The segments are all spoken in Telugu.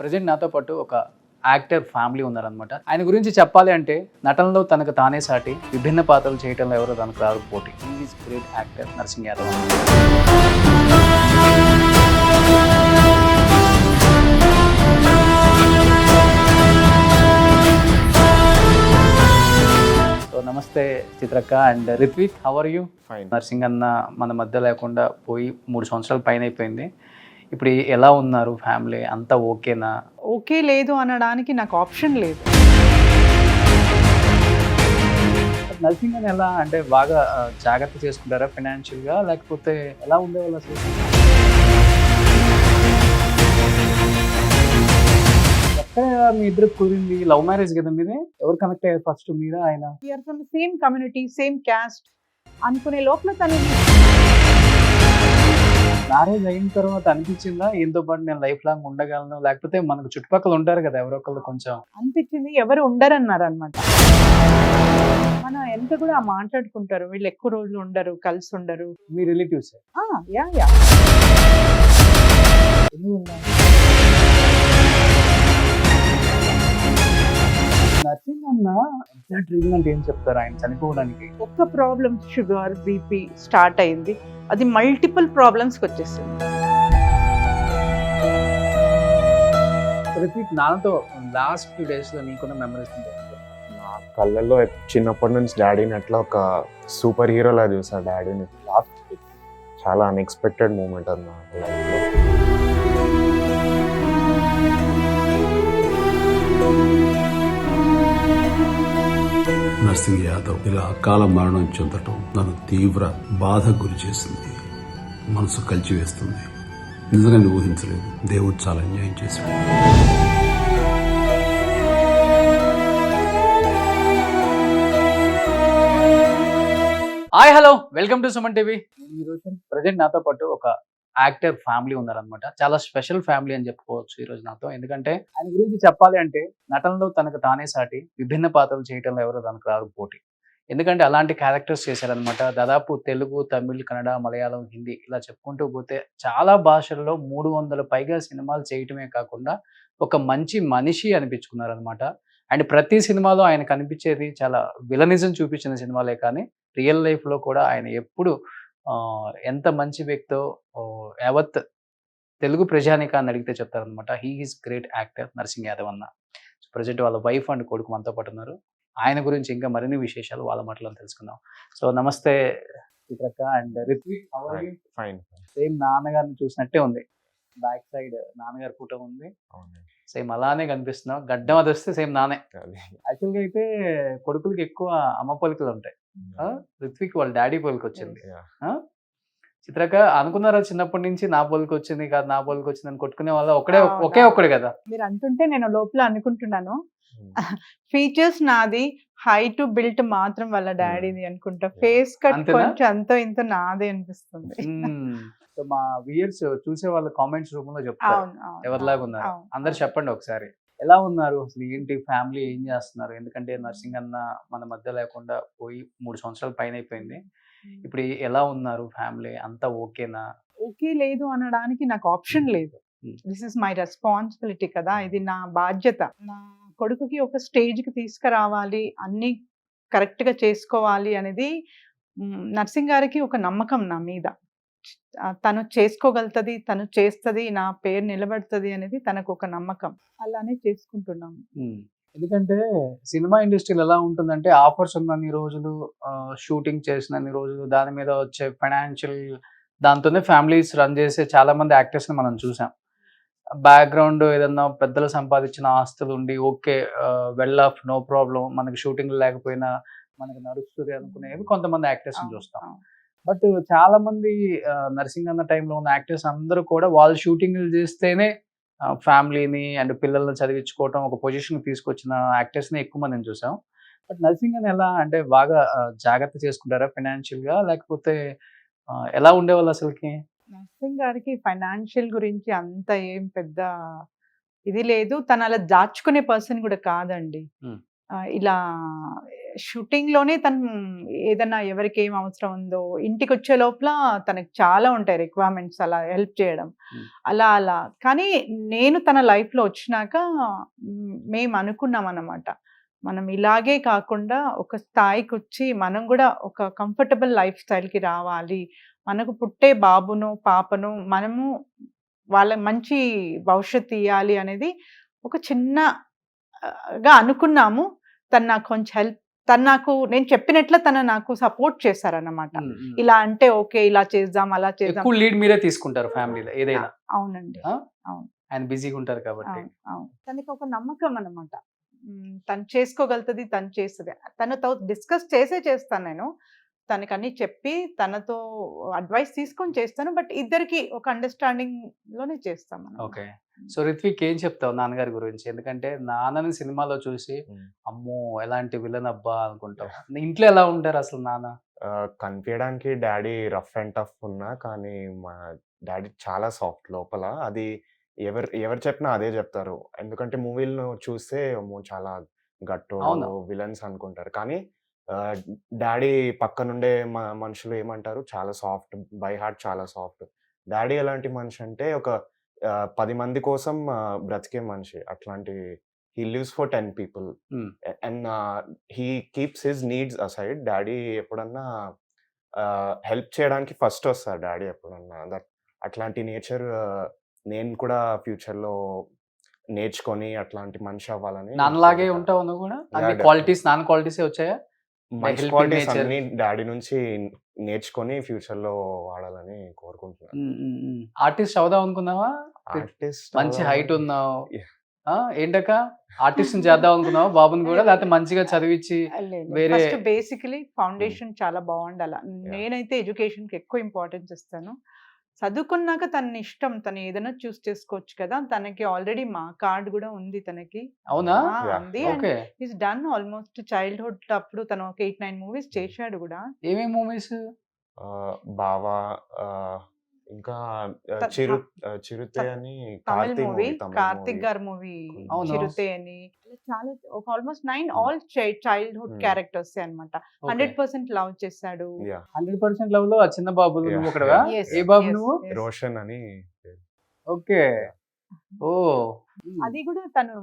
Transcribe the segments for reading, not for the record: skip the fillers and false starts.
ప్రజెంట్ నాతో పాటు ఒక యాక్టర్ ఫ్యామిలీ ఉన్నారనమాట. ఆయన గురించి చెప్పాలి అంటే నటనలో తనకు తానే సాటి, విభిన్న పాత్రలు చేయడంలో ఎవరో తనకు రారు పోటీ. Is great actor Narsing Yadav. నమస్తే చిత్రక్క and Ritvik, how are you? Narsing అన్న మన మధ్య లేకుండా పోయి 3 సంవత్సరాల పైన అయిపోయింది. ఇప్పుడు ఎలా ఉన్నారు? ఫ్యామిలీ అంతా ఓకేనా? ఓకే లేదు అనడానికి నాకు ఆప్షన్ లేదు. నర్సింగ్ అని ఎలా అంటే బాగా జాగ్రత్త చేసుకుంటారా ఫైనాన్షియల్గా, లేకపోతే ఎలా ఉండేవాళ్ళు అసలు? ఎక్కడ మీ ఇద్దరు కుదిరింది? లవ్ మ్యారేజ్ కదా మీది? ఎవరు కనెక్ట్ అయ్యారు ఫస్ట్, మీరా ఆయన? We're from same community, same caste అనుకునే లోపల తను మ్యారేజ్ అయిన తర్వాత అనిపించిందా ఈయనతో పాటు నేను లైఫ్ లాంగ్ ఉండగలను, లేకపోతే మనకు చుట్టుపక్కల ఉంటారు కదా ఎవరో ఒకళ్ళు కొంచెం అనిపించింది. ఎవరు ఉండరన్నారు అనమాట. మనం ఎంత కూడా మాట్లాడుకుంటారు, వీళ్ళు ఎక్కువ రోజులు ఉండరు, కలిసి ఉండరు. మీ రిలేటివ్స్? Yeah yeah. నర్సింగ్ అన్న ఎగ్జాక్ట్ రీజన్ అంటే ఏం చెప్తారు ఆయన చనిపోవడానికి? ఒక్క ప్రాబ్లం, షుగర్ బీపీ స్టార్ట్ అయింది, అది మల్టిపుల్ ప్రాబ్లమ్స్కి వచ్చేసింది. రిత్విక్, నాన్నతో లాస్ట్ ఫ్యూ డేస్లో నీకున్న మెమరీస్ ఉంటాయి? నా కళ్ళల్లో చిన్నప్పటి నుంచి డాడీని అట్లా ఒక సూపర్ హీరోలా చూసా డాడీని. లాస్ట్ చాలా అన్ఎక్స్పెక్టెడ్ మూమెంట్ అన్న లైఫ్లో. నర్సింగ్ యాదవ్ ఇలా అకాల మరణం చెందటం నన్ను తీవ్ర బాధ గురి చేసింది, మనసు కలిచివేస్తుంది. నిజంగా ఊహించలేదు. దేవుడు చాలా అన్యాయం చేశాడు. Hi, hello, welcome to Suman TV. Present నాతో పాటు ఒక యాక్టర్ ఫ్యామిలీ ఉన్నారనమాట. చాలా స్పెషల్ ఫ్యామిలీ అని చెప్పుకోవచ్చు ఈ రోజు నాతో. ఎందుకంటే ఆయన గురించి చెప్పాలి అంటే నటనలో తనకు తానే సాటి, విభిన్న పాత్రలు చేయడంలో ఎవరో తనకు రారు పోటీ. ఎందుకంటే అలాంటి క్యారెక్టర్స్ చేశారనమాట. దాదాపు తెలుగు, తమిళ్, కన్నడ, మలయాళం, హిందీ ఇలా చెప్పుకుంటూ పోతే చాలా భాషల్లో 300 పైగా సినిమాలు చేయటమే కాకుండా ఒక మంచి మనిషి అనిపించుకున్నారనమాట. అండ్ ప్రతి సినిమాలో ఆయన కనిపించేది చాలా విలనిజం చూపించిన సినిమాలే కానీ రియల్ లైఫ్లో కూడా ఆయన ఎప్పుడు ఎంత మంచి వ్యక్తో యావత్ తెలుగు ప్రజానికాన్ని అడిగితే చెప్తారనమాట. He is great actor Narsing Yadav అన్న. ప్రజెంట్ వాళ్ళ వైఫ్ అండ్ కొడుకు మనతో పాటు ఉన్నారు. ఆయన గురించి ఇంకా మరిన్ని విశేషాలు వాళ్ళ మాటలో తెలుసుకుందాం. సో నమస్తే చిత్రక్క and Ritvik, how are you? Fine. Same నాన్నగారిని చూసినట్టే ఉంది. బ్యాక్ సైడ్ నాన్నగారి ఫోటో ఉంది, సేమ్ అలానే కనిపిస్తున్నావు. గడ్డం అది వస్తే సేమ్ నానే. యాక్చువల్గా అయితే కొడుకులకి ఎక్కువ అమ్మ పోలికలు ఉంటాయి. రిత్విక్ వాళ్ళ డాడీ పోలికి వచ్చింది. చిత్రక అనుకున్నారా చిన్నప్పటి నుంచి నా పోలికి వచ్చింది కాదు, నా పోలికి వచ్చింది అని కొట్టుకునే వాళ్ళ ఒకే ఒక్కడే కదా? మీరు అంటుంటే నేను లోపల అనుకుంటున్నాను, ఫీచర్స్ నాది, హైట్ బిల్ట్ మాత్రం వాళ్ళ డాడీది అనుకుంటా. ఫేస్ కట్ కొంచెం అంతో ఇంత నాదే అనిపిస్తుంది. సో మా వ్యూయర్స్ చూసే వాళ్ళ కామెంట్స్ రూపంలో చెప్తారు ఎవరిలాగా ఉన్నారు. అందరు చెప్పండి ఒకసారి, ఎలా ఉన్నారు అసలు, ఏంటి ఫ్యామిలీ, ఏం చేస్తున్నారు? ఎందుకంటే నర్సింగ్ అన్న మన మధ్య లేకుండా పోయి 3 సంవత్సరాల పైన అయిపోయింది. ఇప్పుడు ఎలా ఉన్నారు? ఫ్యామిలీ అంతా ఓకేనా? ఓకే లేదు అనడానికి నాకు ఆప్షన్ లేదు. దిస్ ఇస్ మై రెస్పాన్సిబిలిటీ కదా, ఇది నా బాధ్యత. నా కొడుకుకి ఒక స్టేజ్కి తీసుకురావాలి, అన్నీ కరెక్ట్గా చేసుకోవాలి అనేది నర్సింగ్ గారికి ఒక నమ్మకం నా మీద. తను చేసుకోగలుగుతుంది, తను చేస్తుంది, నా పేరు నిలబడుతుంది అనేది తనకు ఒక నమ్మకం. అలానే చేసుకుంటున్నాము. ఎందుకంటే సినిమా ఇండస్ట్రీలో ఎలా ఉంటుందంటే ఆఫర్స్ ఉన్నన్ని రోజులు, షూటింగ్ చేసినన్ని రోజులు, దాని మీద వచ్చే ఫైనాన్షియల్ దాంతోనే ఫ్యామిలీస్ రన్ చేసే చాలా మంది యాక్టర్స్ని మనం చూసాం. బ్యాక్గ్రౌండ్ ఏదన్నా పెద్దలు సంపాదించిన ఆస్తులు ఉండి okay well off, no problem, మనకి షూటింగ్ లేకపోయినా మనకి నడుస్తుంది అనుకునేవి కొంతమంది యాక్టర్స్ని చూస్తాం. బట్ చాలా మంది నర్సింగ్ అన్న టైంలో ఉన్న యాక్టర్స్ అందరూ కూడా వాళ్ళు షూటింగ్లు చేస్తేనే ఫ్యామిలీని అండ్ పిల్లల్ని చదివించుకోవటం, ఒక పొజిషన్కి తీసుకొచ్చిన యాక్టర్స్ని ఎక్కువ మందిని చూసాం. బట్ నర్సింగ్ అని ఎలా అంటే బాగా జాగ్రత్త చేసుకుంటారా ఫైనాన్షియల్గా, లేకపోతే ఎలా ఉండేవాళ్ళు అసలుకి? నర్సింగ్ గారికి ఫైనాన్షియల్ గురించి అంత ఏం పెద్ద ఇది లేదు. తను అలా దాచుకునే పర్సన్ కూడా కాదండి. ఇలా షూటింగ్ లోనే తను ఏదన్నా ఎవరికి ఏం అవసరం ఉందో ఇంటికి వచ్చే లోపల తనకి చాలా ఉంటాయి రిక్వైర్మెంట్స్, అలా హెల్ప్ చేయడం Hmm. అలా కానీ నేను తన లైఫ్ లో వచ్చినాక మేము అనుకున్నాం అన్నమాట, మనం ఇలాగే కాకుండా ఒక స్థాయికి వచ్చి మనం కూడా ఒక కంఫర్టబుల్ లైఫ్ స్టైల్కి రావాలి, మనకు పుట్టే బాబును పాపను మనము వాళ్ళ మంచి భవిష్యత్తు ఇవ్వాలి అనేది ఒక చిన్నగా అనుకున్నాము. తను నాకు కొంచెం హెల్ప్, తను నాకు నేను చెప్పినట్లు తను నాకు సపోర్ట్ చేశారన్నమాట. ఇలా అంటే ఓకే, ఇలా చేద్దాం అలా చేద్దాం. ఎక్కువ లీడ్ మీరే తీసుకుంటారు ఫ్యామిలీలో ఏదైనా, అవునండి. ఆ? అవును. ఆయన బిజీగా ఉంటారు కాబట్టి. అవును, అవును. తనకి ఒక నమ్మకం అన్నమాట, తను చేసుకోగలుగుతుంది, తను చేస్తుంది. తనతో డిస్కస్ చేస్తాను నేను, తనకి అన్ని చెప్పి తనతో అడ్వైస్ తీసుకొని చేస్తాను. బట్ ఇద్దరికి ఒక అండర్స్టాండింగ్ లోనే చేస్తాం మనం. ఓకే. సో రిత్విక్ ఏం చెప్తావు నాన్నగారి గురించి? ఎందుకంటే నాన్నని సినిమాలో చూసి అమ్మో ఎలాంటి విలన్ అబ్బా అనుకుంటావు, ఇంట్లో ఎలా ఉంటారు అసలు నాన్న? కనిపించడానికి డాడీ రఫ్ అండ్ టఫ్ ఉన్నా కానీ మా డాడీ చాలా సాఫ్ట్ లోపల. అది ఎవరు చెప్పినా అదే చెప్తారు. ఎందుకంటే మూవీలను చూస్తే అమ్మో చాలా గట్టోడు అవును. విలన్స్ అనుకుంటారు. కానీ డాడీ పక్కనుండే మనుషులు ఏమంటారు, చాలా సాఫ్ట్, బై హార్ట్ చాలా సాఫ్ట్. డాడీ ఎలాంటి మనిషి అంటే ఒక 10 మంది కోసం బ్రతికే మనిషి. అట్లాంటి he lives for 10 people and he keeps his needs aside. Daddy ఎప్పుడన్నా హెల్ప్ చేయడానికి ఫస్ట్ వస్తారు డాడీ ఎప్పుడన్నా. అట్లాంటి నేచర్ నేను కూడా ఫ్యూచర్లో నేర్చుకొని అట్లాంటి మనిషి అవ్వాలని. నాన్నలాగే ఉంటావు నువ్వు కూడా? అన్ని క్వాలిటీస్ నాన్న క్వాలిటీసే వచ్చాయా? మంచి helping క్వాలిటీస్ nature. అన్ని డాడీ నుంచి నేర్చుకొని ఫ్యూచర్లో వాడాలని కోరుకుంటున్నాను. ఆర్టిస్ట్ అవుదాం అనుకున్నావా? ఆర్టిస్ట్ మంచి హైట్ ఉన్నావు. Yeah. ఏంటక్క ఆర్టిస్ట్ చేద్దాం అనుకున్నావా బాబుని కూడా, లేకపోతే మంచిగా చదివించి వేరే- ఫస్ట్ బేసికలీ ఫౌండేషన్ చాలా బాగుండాల. నేనైతే ఎడ్యుకేషన్ కి ఎక్కువ ఇంపార్టెన్స్ ఇస్తాను. చదువుకున్నాక తన ఇష్టం, తను ఏదైనా చూస్ చేసుకోవచ్చు కదా. తనకి ఆల్రెడీ మా కార్డ్ కూడా ఉంది తనకి. అవునా? Yeah. ఉంది. Okay. Is done almost childhood అప్పుడు తను ఒక 8-9 మూవీస్ చేశాడు కూడా. ఏమేమి మూవీస్? బావా, ఇంకా చిరుతే అని తమిళ్ కార్తీక్ మూవీ, తమిళ్ కార్తిక్ movie. గారి మూవీ అవును. చిరుతే అని, చాలా ఒక almost 9 all childhood Hmm. Characters అన్నమాట. 100% లవ్ చేశాడు. Yeah. 100% లవ్ లో ఆ చిన్న బాబు Yeah. నువ్వు ఒకడవా? Yes, ఏ బాబు yes, నువ్వు? yes. రోషన్ అని. ఓకే. ఓ అది కూడా తను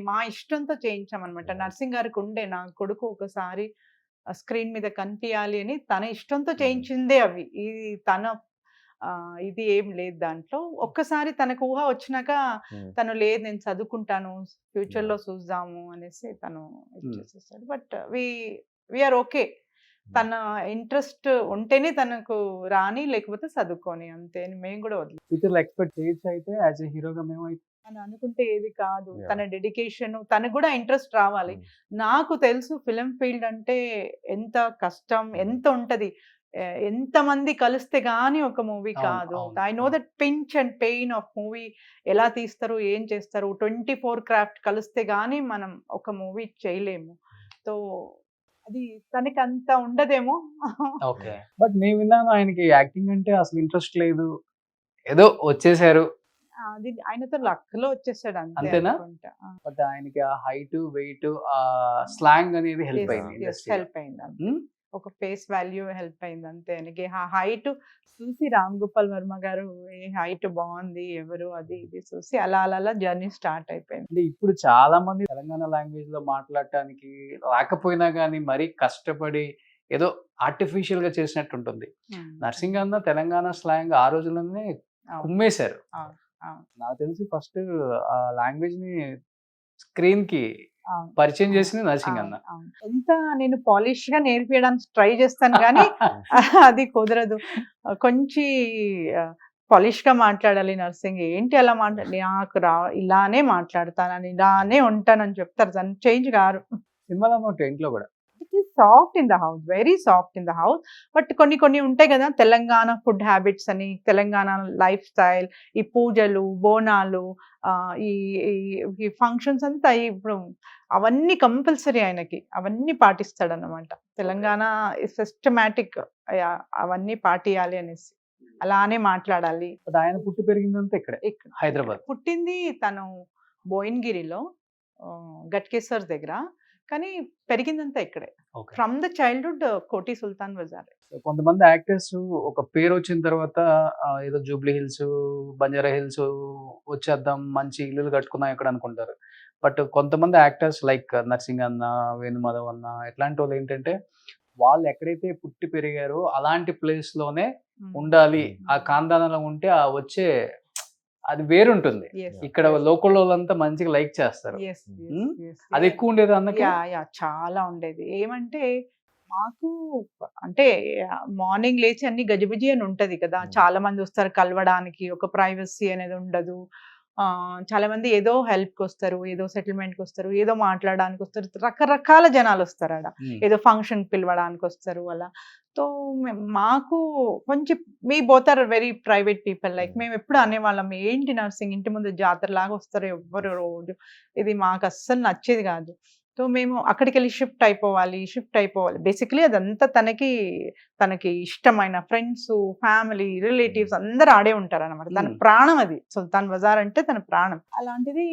మా ఇష్టంతో చేయించామన్నమాట. నర్సింగ్ గారికి ఉండే నా కొడుకు ఒకసారి స్క్రీన్ మీద కనిపించాలి అని తన ఇష్టంతో చేయించిందే అవి. ఇది తన ఇది ఏం లేదు దాంట్లో. ఒక్కసారి తనకు ఊహ వచ్చినాక తను లేదు నేను చదువుకుంటాను, ఫ్యూచర్ లో చూద్దాము అనేసి తను చేసేసాడు. But we're okay. తన ఇంట్రెస్ట్ ఉంటేనే తనకు రాని, లేకపోతే చదువుకొని, అంతే. మేము కూడా వదిలేదు. ఫ్యూచర్ లో ఎక్స్పెక్ట్ చేయొచ్చు అయితే యాజ్ ఎ హీరోగా మేము అయితే. తను అనుకుంటే ఏది కాదు. Yeah. తన డెడికేషన్, తనకు కూడా ఇంట్రెస్ట్ రావాలి. నాకు తెలుసు ఫిలిం ఫీల్డ్ అంటే ఎంత కష్టం, ఎంత ఉంటది, ఎంత మంది కలిస్తే గానీ ఒక మూవీ అవును, కాదు. అవును. I know that pinch and pain of movie. ఎలా తీస్తారు, ఏం చేస్తారు, 24 క్రాఫ్ట్ కలిస్తే గానీ మనం ఒక మూవీ చేయలేము. సో అది తనకి అంత ఉండదేమో. ఓకే. బట్ నేను విన్నాను ఆయనకి యాక్టింగ్ అంటే అసలు ఇంట్రెస్ట్ లేదు, ఏదో వచ్చేసారు. అది ఆయనతో లక్ లో వచ్చేసాడు అంతే అంతేనా? అనుకుంటా. బట్ ఆయనకి ఆ హైట్, వెయిట్, ఆ స్లాంగ్ అనేది హెల్ప్ అయింది ఇండస్ట్రీ. హెల్ప్ అయింది అంతే. ఒక ఫేస్ వాల్యూ హెల్ప్ అయింది అంతే. ఆయనకి ఆ హైట్ చూసి రామ్ గోపాల్ వర్మ గారు ఏ హైట్ బాగుంది ఎవరు అది ఇది చూసి అలా అలా జర్నీ స్టార్ట్ అయిపోయింది. అంటే ఇప్పుడు చాలా మంది తెలంగాణ లాంగ్వేజ్ లో మాట్లాడటానికి రాకపోయినా కానీ మరీ కష్టపడి ఏదో ఆర్టిఫిషియల్ గా చేసినట్టు ఉంటుంది. నర్సింగ్ అన్న తెలంగాణ స్లాంగ్ ఆ రోజుల్లోనే కుమ్మేశారు. అవును, అవును. నాకు తెలిసి ఫస్ట్ ఆ లాంగ్వేజ్ ని స్క్రీన్ కి అవును. పరిచయం చేసింది నర్సింగ్ అన్న. అవును. ఎంత నేను పాలిష్ గా నేర్పించడానికి ట్రై చేస్తాను కానీ అది కుదరదు. కొంచెం పాలిష్ గా మాట్లాడాలి నర్సింగ్. ఏంటి అలా నాకు ఇలానే మాట్లాడతానని, ఇలానే ఉంటానని చెప్తారు. దాన్ని చేంజ్ గారు. సినిమాలో ఉన్న ఇంట్లో కూడా it is soft in the house, very soft in the house. But కొన్ని ఉంటాయి కదా తెలంగాణ ఫుడ్ హ్యాబిట్స్ అని, తెలంగాణ లైఫ్ స్టైల్, ఈ పూజలు, బోనాలు, ఈ ఫంక్షన్స్ అంతా ఇప్పుడు అవన్నీ కంపల్సరీ ఆయనకి, అవన్నీ పాటిస్తాడు అన్నమాట. తెలంగాణ సిస్టమాటిక్ అవన్నీ పాటియాలి అనేసి, అలానే మాట్లాడాలి. బట్ ఆయన పుట్టి పెరిగిందంతా ఇక్కడే ఇక్కడ హైదరాబాద్. పుట్టింది తను భువనగిరిలో, గట్కేశ్వర్ దగ్గర. కానీ పెరిగిందంతా ఇక్కడే. ఓకే. ఫ్రమ్ ద చైల్డ్‌హుడ్ కోటి సుల్తాన్ బజార్. కొంతమంది యాక్టర్స్ ఒక పేరు వచ్చిన తర్వాత ఏదో జూబ్లీ హిల్స్, బంజారా హిల్స్ వచ్చేద్దాం, మంచి ఇల్లులు కట్టుకుందాం ఇక్కడ అనుకుంటారు. బట్ కొంతమంది యాక్టర్స్ లైక్ నర్సింగ్ అన్న, వేణుమాధవ్ అన్న ఇట్లాంటి వాళ్ళు ఏంటంటే వాళ్ళు ఎక్కడైతే పుట్టి పెరిగారో అలాంటి ప్లేస్ లోనే ఉండాలి. ఆ ఖాందానంలో ఉంటే ఆ వచ్చే అది వేరుంటుంది. ఇక్కడ లోకల్ వాళ్ళంతా మంచిగా లైక్ చేస్తారు. అది ఎక్కువ ఉండేది అన్నకి. చాలా ఉండేది. ఏమంటే మాకు అంటే మార్నింగ్ లేచి అన్ని గజిబిజి అని ఉంటది కదా, చాలా మంది వస్తారు కలవడానికి, ఒక ప్రైవసీ అనేది ఉండదు. చాలా మంది ఏదో హెల్ప్కి వస్తారు, ఏదో సెటిల్మెంట్కి వస్తారు, ఏదో మాట్లాడడానికి వస్తారు, రకరకాల జనాలు వస్తారు ఆడ, ఏదో ఫంక్షన్ పిలవడానికి వస్తారు అలా. సో మాకు కొంచెం మీ both are very private people. Like మేము ఎప్పుడు అనేవాళ్ళం ఏంటి నర్సింగ్ ఇంటి ముందు జాతర లాగా వస్తారు ఎవ్వరు రోజు, ఇది మాకు అస్సలు నచ్చేది కాదు. సో మేము అక్కడికి వెళ్ళి షిఫ్ట్ అయిపోవాలి. బేసిక్లీ అదంతా తనకి ఇష్టమైన ఫ్రెండ్స్, ఫ్యామిలీ, రిలేటివ్స్ అందరు ఆడే ఉంటారు అనమాట. తన ప్రాణం అది, సుల్తాన్ బజార్ అంటే తన ప్రాణం. అలాంటిది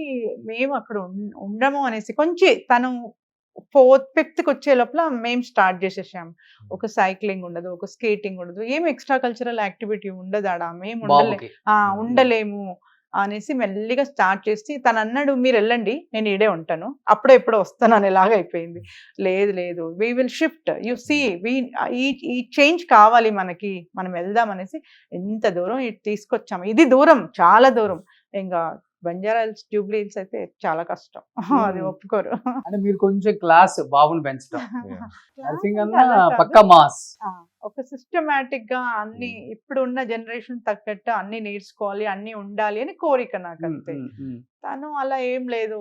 మేము అక్కడ ఉండము అనేసి కొంచెం తను 4th 5th వచ్చే లోపల మేము స్టార్ట్ చేసేసాం. ఒక సైక్లింగ్ ఉండదు, ఒక స్కేటింగ్ ఉండదు, ఏం ఎక్స్ట్రా కల్చరల్ యాక్టివిటీ ఉండదు ఆడ. మేము ఉండలేము అనేసి మెల్లిగా స్టార్ట్ చేసి తను అన్నాడు, మీరు వెళ్ళండి నేను ఈడే ఉంటాను, అప్పుడే ఎప్పుడో వస్తాను అనేలాగా అయిపోయింది. లేదు we will shift, you see ఈ చేంజ్ కావాలి మనకి, మనం వెళ్దాం అనేసి ఎంత దూరం ఇటు తీసుకొచ్చాము. ఇది దూరం, చాలా దూరం. ఇంకా బంజారా హిల్స్, జూబ్లీ హిల్స్ అయితే చాలా కష్టం, అది ఒప్పుకోరు. అంటే మీరు కొంచెం క్లాస్ బాబుని పెంచడం, నర్సింగ్ అన్న పక్కా మాస్. ఒక సిస్టమాటిక్ గా అన్ని ఇప్పుడు ఉన్న జనరేషన్ తగ్గట్టు అన్ని నేర్చుకోవాలి, అన్ని ఉండాలి అని కోరిక నాకు అంతే. తను అలా ఏం లేదు,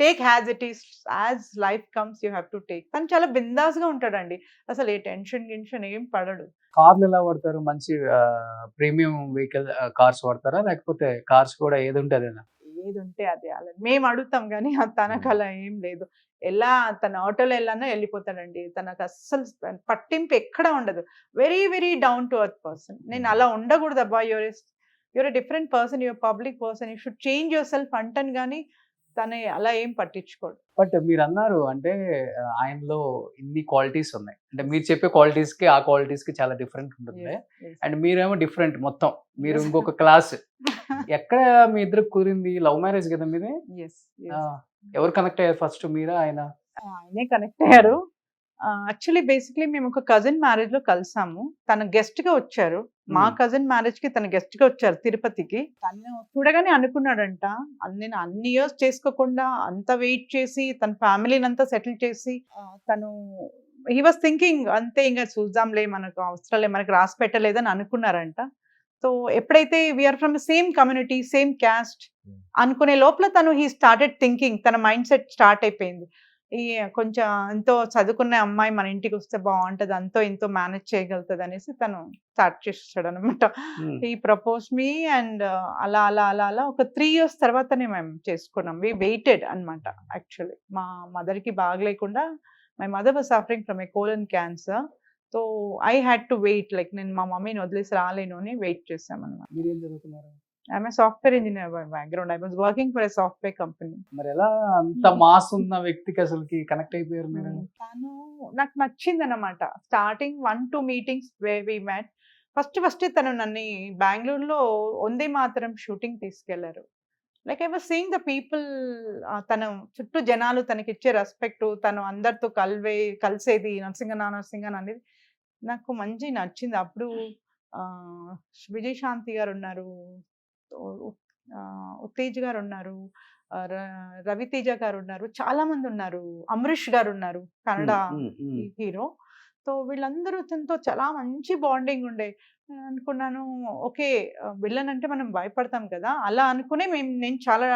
take has it is, as life comes you have to take. తను చాలా బిందాస్ గా ఉంటాడండి, అసలు ఏ టెన్షన్ ఏం పడడు. కార్లు ఎలా వాడతారు? మంచి ప్రీమియం వెహికల్ కార్స్ వాడతారా, లేకపోతే కార్స్ కూడా ఏది ఉంటే అదేనా? ఏది ఉంటే అదే. అలా మేము అడుగుతాం కానీ తనకు అలా ఏం లేదు. ఎలా తన ఆటోలో వెళ్ళానో వెళ్ళిపోతాడండి, తనకు అస్సలు పట్టింపు ఎక్కడ ఉండదు. Very very down to earth person. నేను అలా ఉండకూడదు అబ్బా, you're different person, you're public person, you should change yourself అంటాను కానీ తను అలా ఏం పట్టించుకోడు. బట్ మీరు అన్నారు అంటే ఆయనలో ఇన్ని క్వాలిటీస్ ఉన్నాయి, అంటే మీరు చెప్పే క్వాలిటీస్ కి ఆ క్వాలిటీస్ కి చాలా డిఫరెంట్ ఉంటుంది. అండ్ మీరేమో డిఫరెంట్, మొత్తం మీరు ఇంకొక క్లాస్. ఎక్కడ మీ ఇద్దరు కుదిరింది? లవ్ మ్యారేజ్ కదా మీది? ఎవరు కనెక్ట్ అయ్యారు ఫస్ట్, మీరా ఆయన? ఆయనే కనెక్ట్ అయ్యారు. యాక్చువల్లీ బేసిక్లీ మేము ఒక కజిన్ మ్యారేజ్ లో కలిసాము. తన గెస్ట్ గా వచ్చారు, మా కజిన్ మ్యారేజ్ కి తన గెస్ట్ గా వచ్చారు తిరుపతికి. తను చూడగానే అనుకున్నాడంట, నేను అన్ని ఇయర్స్ చేసుకోకుండా అంత వెయిట్ చేసి తన ఫ్యామిలీని అంతా సెటిల్ చేసి తను హీ వాస్ థింకింగ్ అంతే, ఇంకా చూద్దాంలే, మనకు అవసరాలే, మనకు రాసి పెట్టలేదని అనుకున్నారంట. సో ఎప్పుడైతే we're from same community, same caste అనుకునే లోపల తను హీ స్టార్టెడ్ థింకింగ్, తన మైండ్ సెట్ స్టార్ట్ అయిపోయింది. ఈ కొంచెం ఎంతో చదువుకున్న అమ్మాయి మన ఇంటికి వస్తే బాగుంటది, అంతో ఇంతో మేనేజ్ చేయగలుగుతుంది అనేసి తను స్టార్ట్ చేసాడు అనమాట. ఈ ప్రపోజ్ మీ అండ్ అలా అలా అలా అలా ఒక 3 years తర్వాతనే మేము చేసుకున్నాం. వి వెయిటెడ్ అనమాట. యాక్చువల్లీ మా మదర్కి బాగలేకుండా, my mother was suffering from a colon cancer. So I had to wait, like నేను మా మమ్మీని వదిలేసి రాలేను అని వెయిట్ చేసాం అనమాట. మీరేం చదువుతున్నారు? I'm a software engineer by background. I was working for a software company. మరి ఎలా అంత మాస్ ఉన్న వ్యక్తికి అసలుకి కనెక్ట్ అయిపోయారు మీరు? తను నాకు నచ్చింది అనమాట. Starting 1-2 meetings where we met. First తను నన్ను బెంగళూరులో వందే మాతరం షూటింగ్ తీసుకెళ్లారు. Like I was seeing the people, తన చుట్టూ జనాలు తనకి ఇచ్చే రెస్పెక్ట్, తను అందరితో కలిసేది, నరసింగన్ అనేది నాకు మంచి నచ్చింది. అప్పుడు విజయశాంతి గారు ఉన్నారు, ఉత్తేజ్ గారు ఉన్నారు, రవితేజ గారు ఉన్నారు, చాలా మంది ఉన్నారు, అమరీష్ గారు ఉన్నారు, కన్నడ హీరో. సో వీళ్ళందరూ తనతో చాలా మంచి బాండింగ్ ఉండే. అనుకున్నాను ఓకే, విలన్ అంటే మనం భయపడతాం కదా, అలా అనుకునే నేను చాలా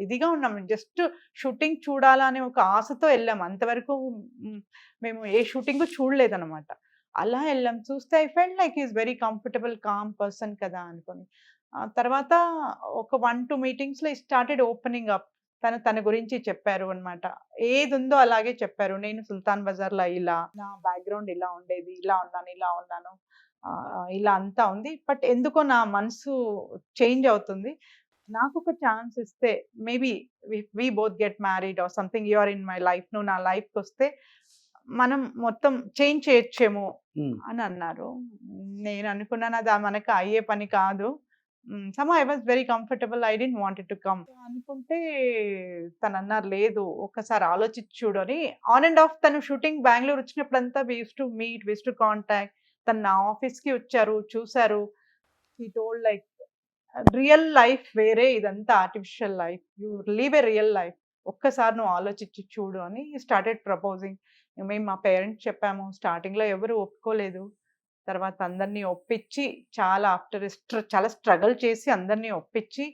ఇదిగా ఉన్నాం. జస్ట్ షూటింగ్ చూడాలా అనే ఒక ఆశతో వెళ్ళాం. అంతవరకు మేము ఏ షూటింగ్ చూడలేదన్నమాట. అలా వెళ్ళాం. చూస్తే I felt like is very comfortable, com person కదా అనుకుని. తర్వాత ఒక 1-2 మీటింగ్స్లో స్టార్టెడ్ ఓపెనింగ్ అప్. తన గురించి చెప్పారు అనమాట. ఏది ఉందో అలాగే చెప్పారు. నేను సుల్తాన్ బజార్లో ఇలా, నా బ్యాక్గ్రౌండ్ ఇలా ఉండేది, ఇలా ఉన్నాను, ఇలా అంతా ఉంది. బట్ ఎందుకో నా మనసు చేంజ్ అవుతుంది. నాకు ఒక ఛాన్స్ ఇస్తే maybe we both get married or something you are in my life, నువ్వు నా లైఫ్కి వస్తే మనం మొత్తం చేంజ్ చేయొచ్చేమో అని అన్నారు. నేను అనుకున్నాను అది మనకు అయ్యే పని కాదు. Some I was very comfortable, I didn't wanted to come అనుకుంటే తను అన్నారు లేదు ఒక్కసారి ఆలోచించి చూడు అని. ఆన్ అండ్ ఆఫ్ తను షూటింగ్ బెంగళూరు వచ్చినప్పుడంతా we use to meet, we use to contact. తను నా ఆఫీస్కి వచ్చారు, చూసారు. He told like real life వేరే, ఇదంతా artificial life, you leave a real life, ఒక్కసారి నువ్వు ఆలోచించి చూడు అని స్టార్టెడ్ ప్రపోజింగ్. మేము మా పేరెంట్స్ చెప్పాము, స్టార్టింగ్లో ఎవరు ఒప్పుకోలేదు. తర్వాత అందరినీ ఒప్పించి చాలా స్ట్రగుల్ చేసి అందరినీ ఒప్పించి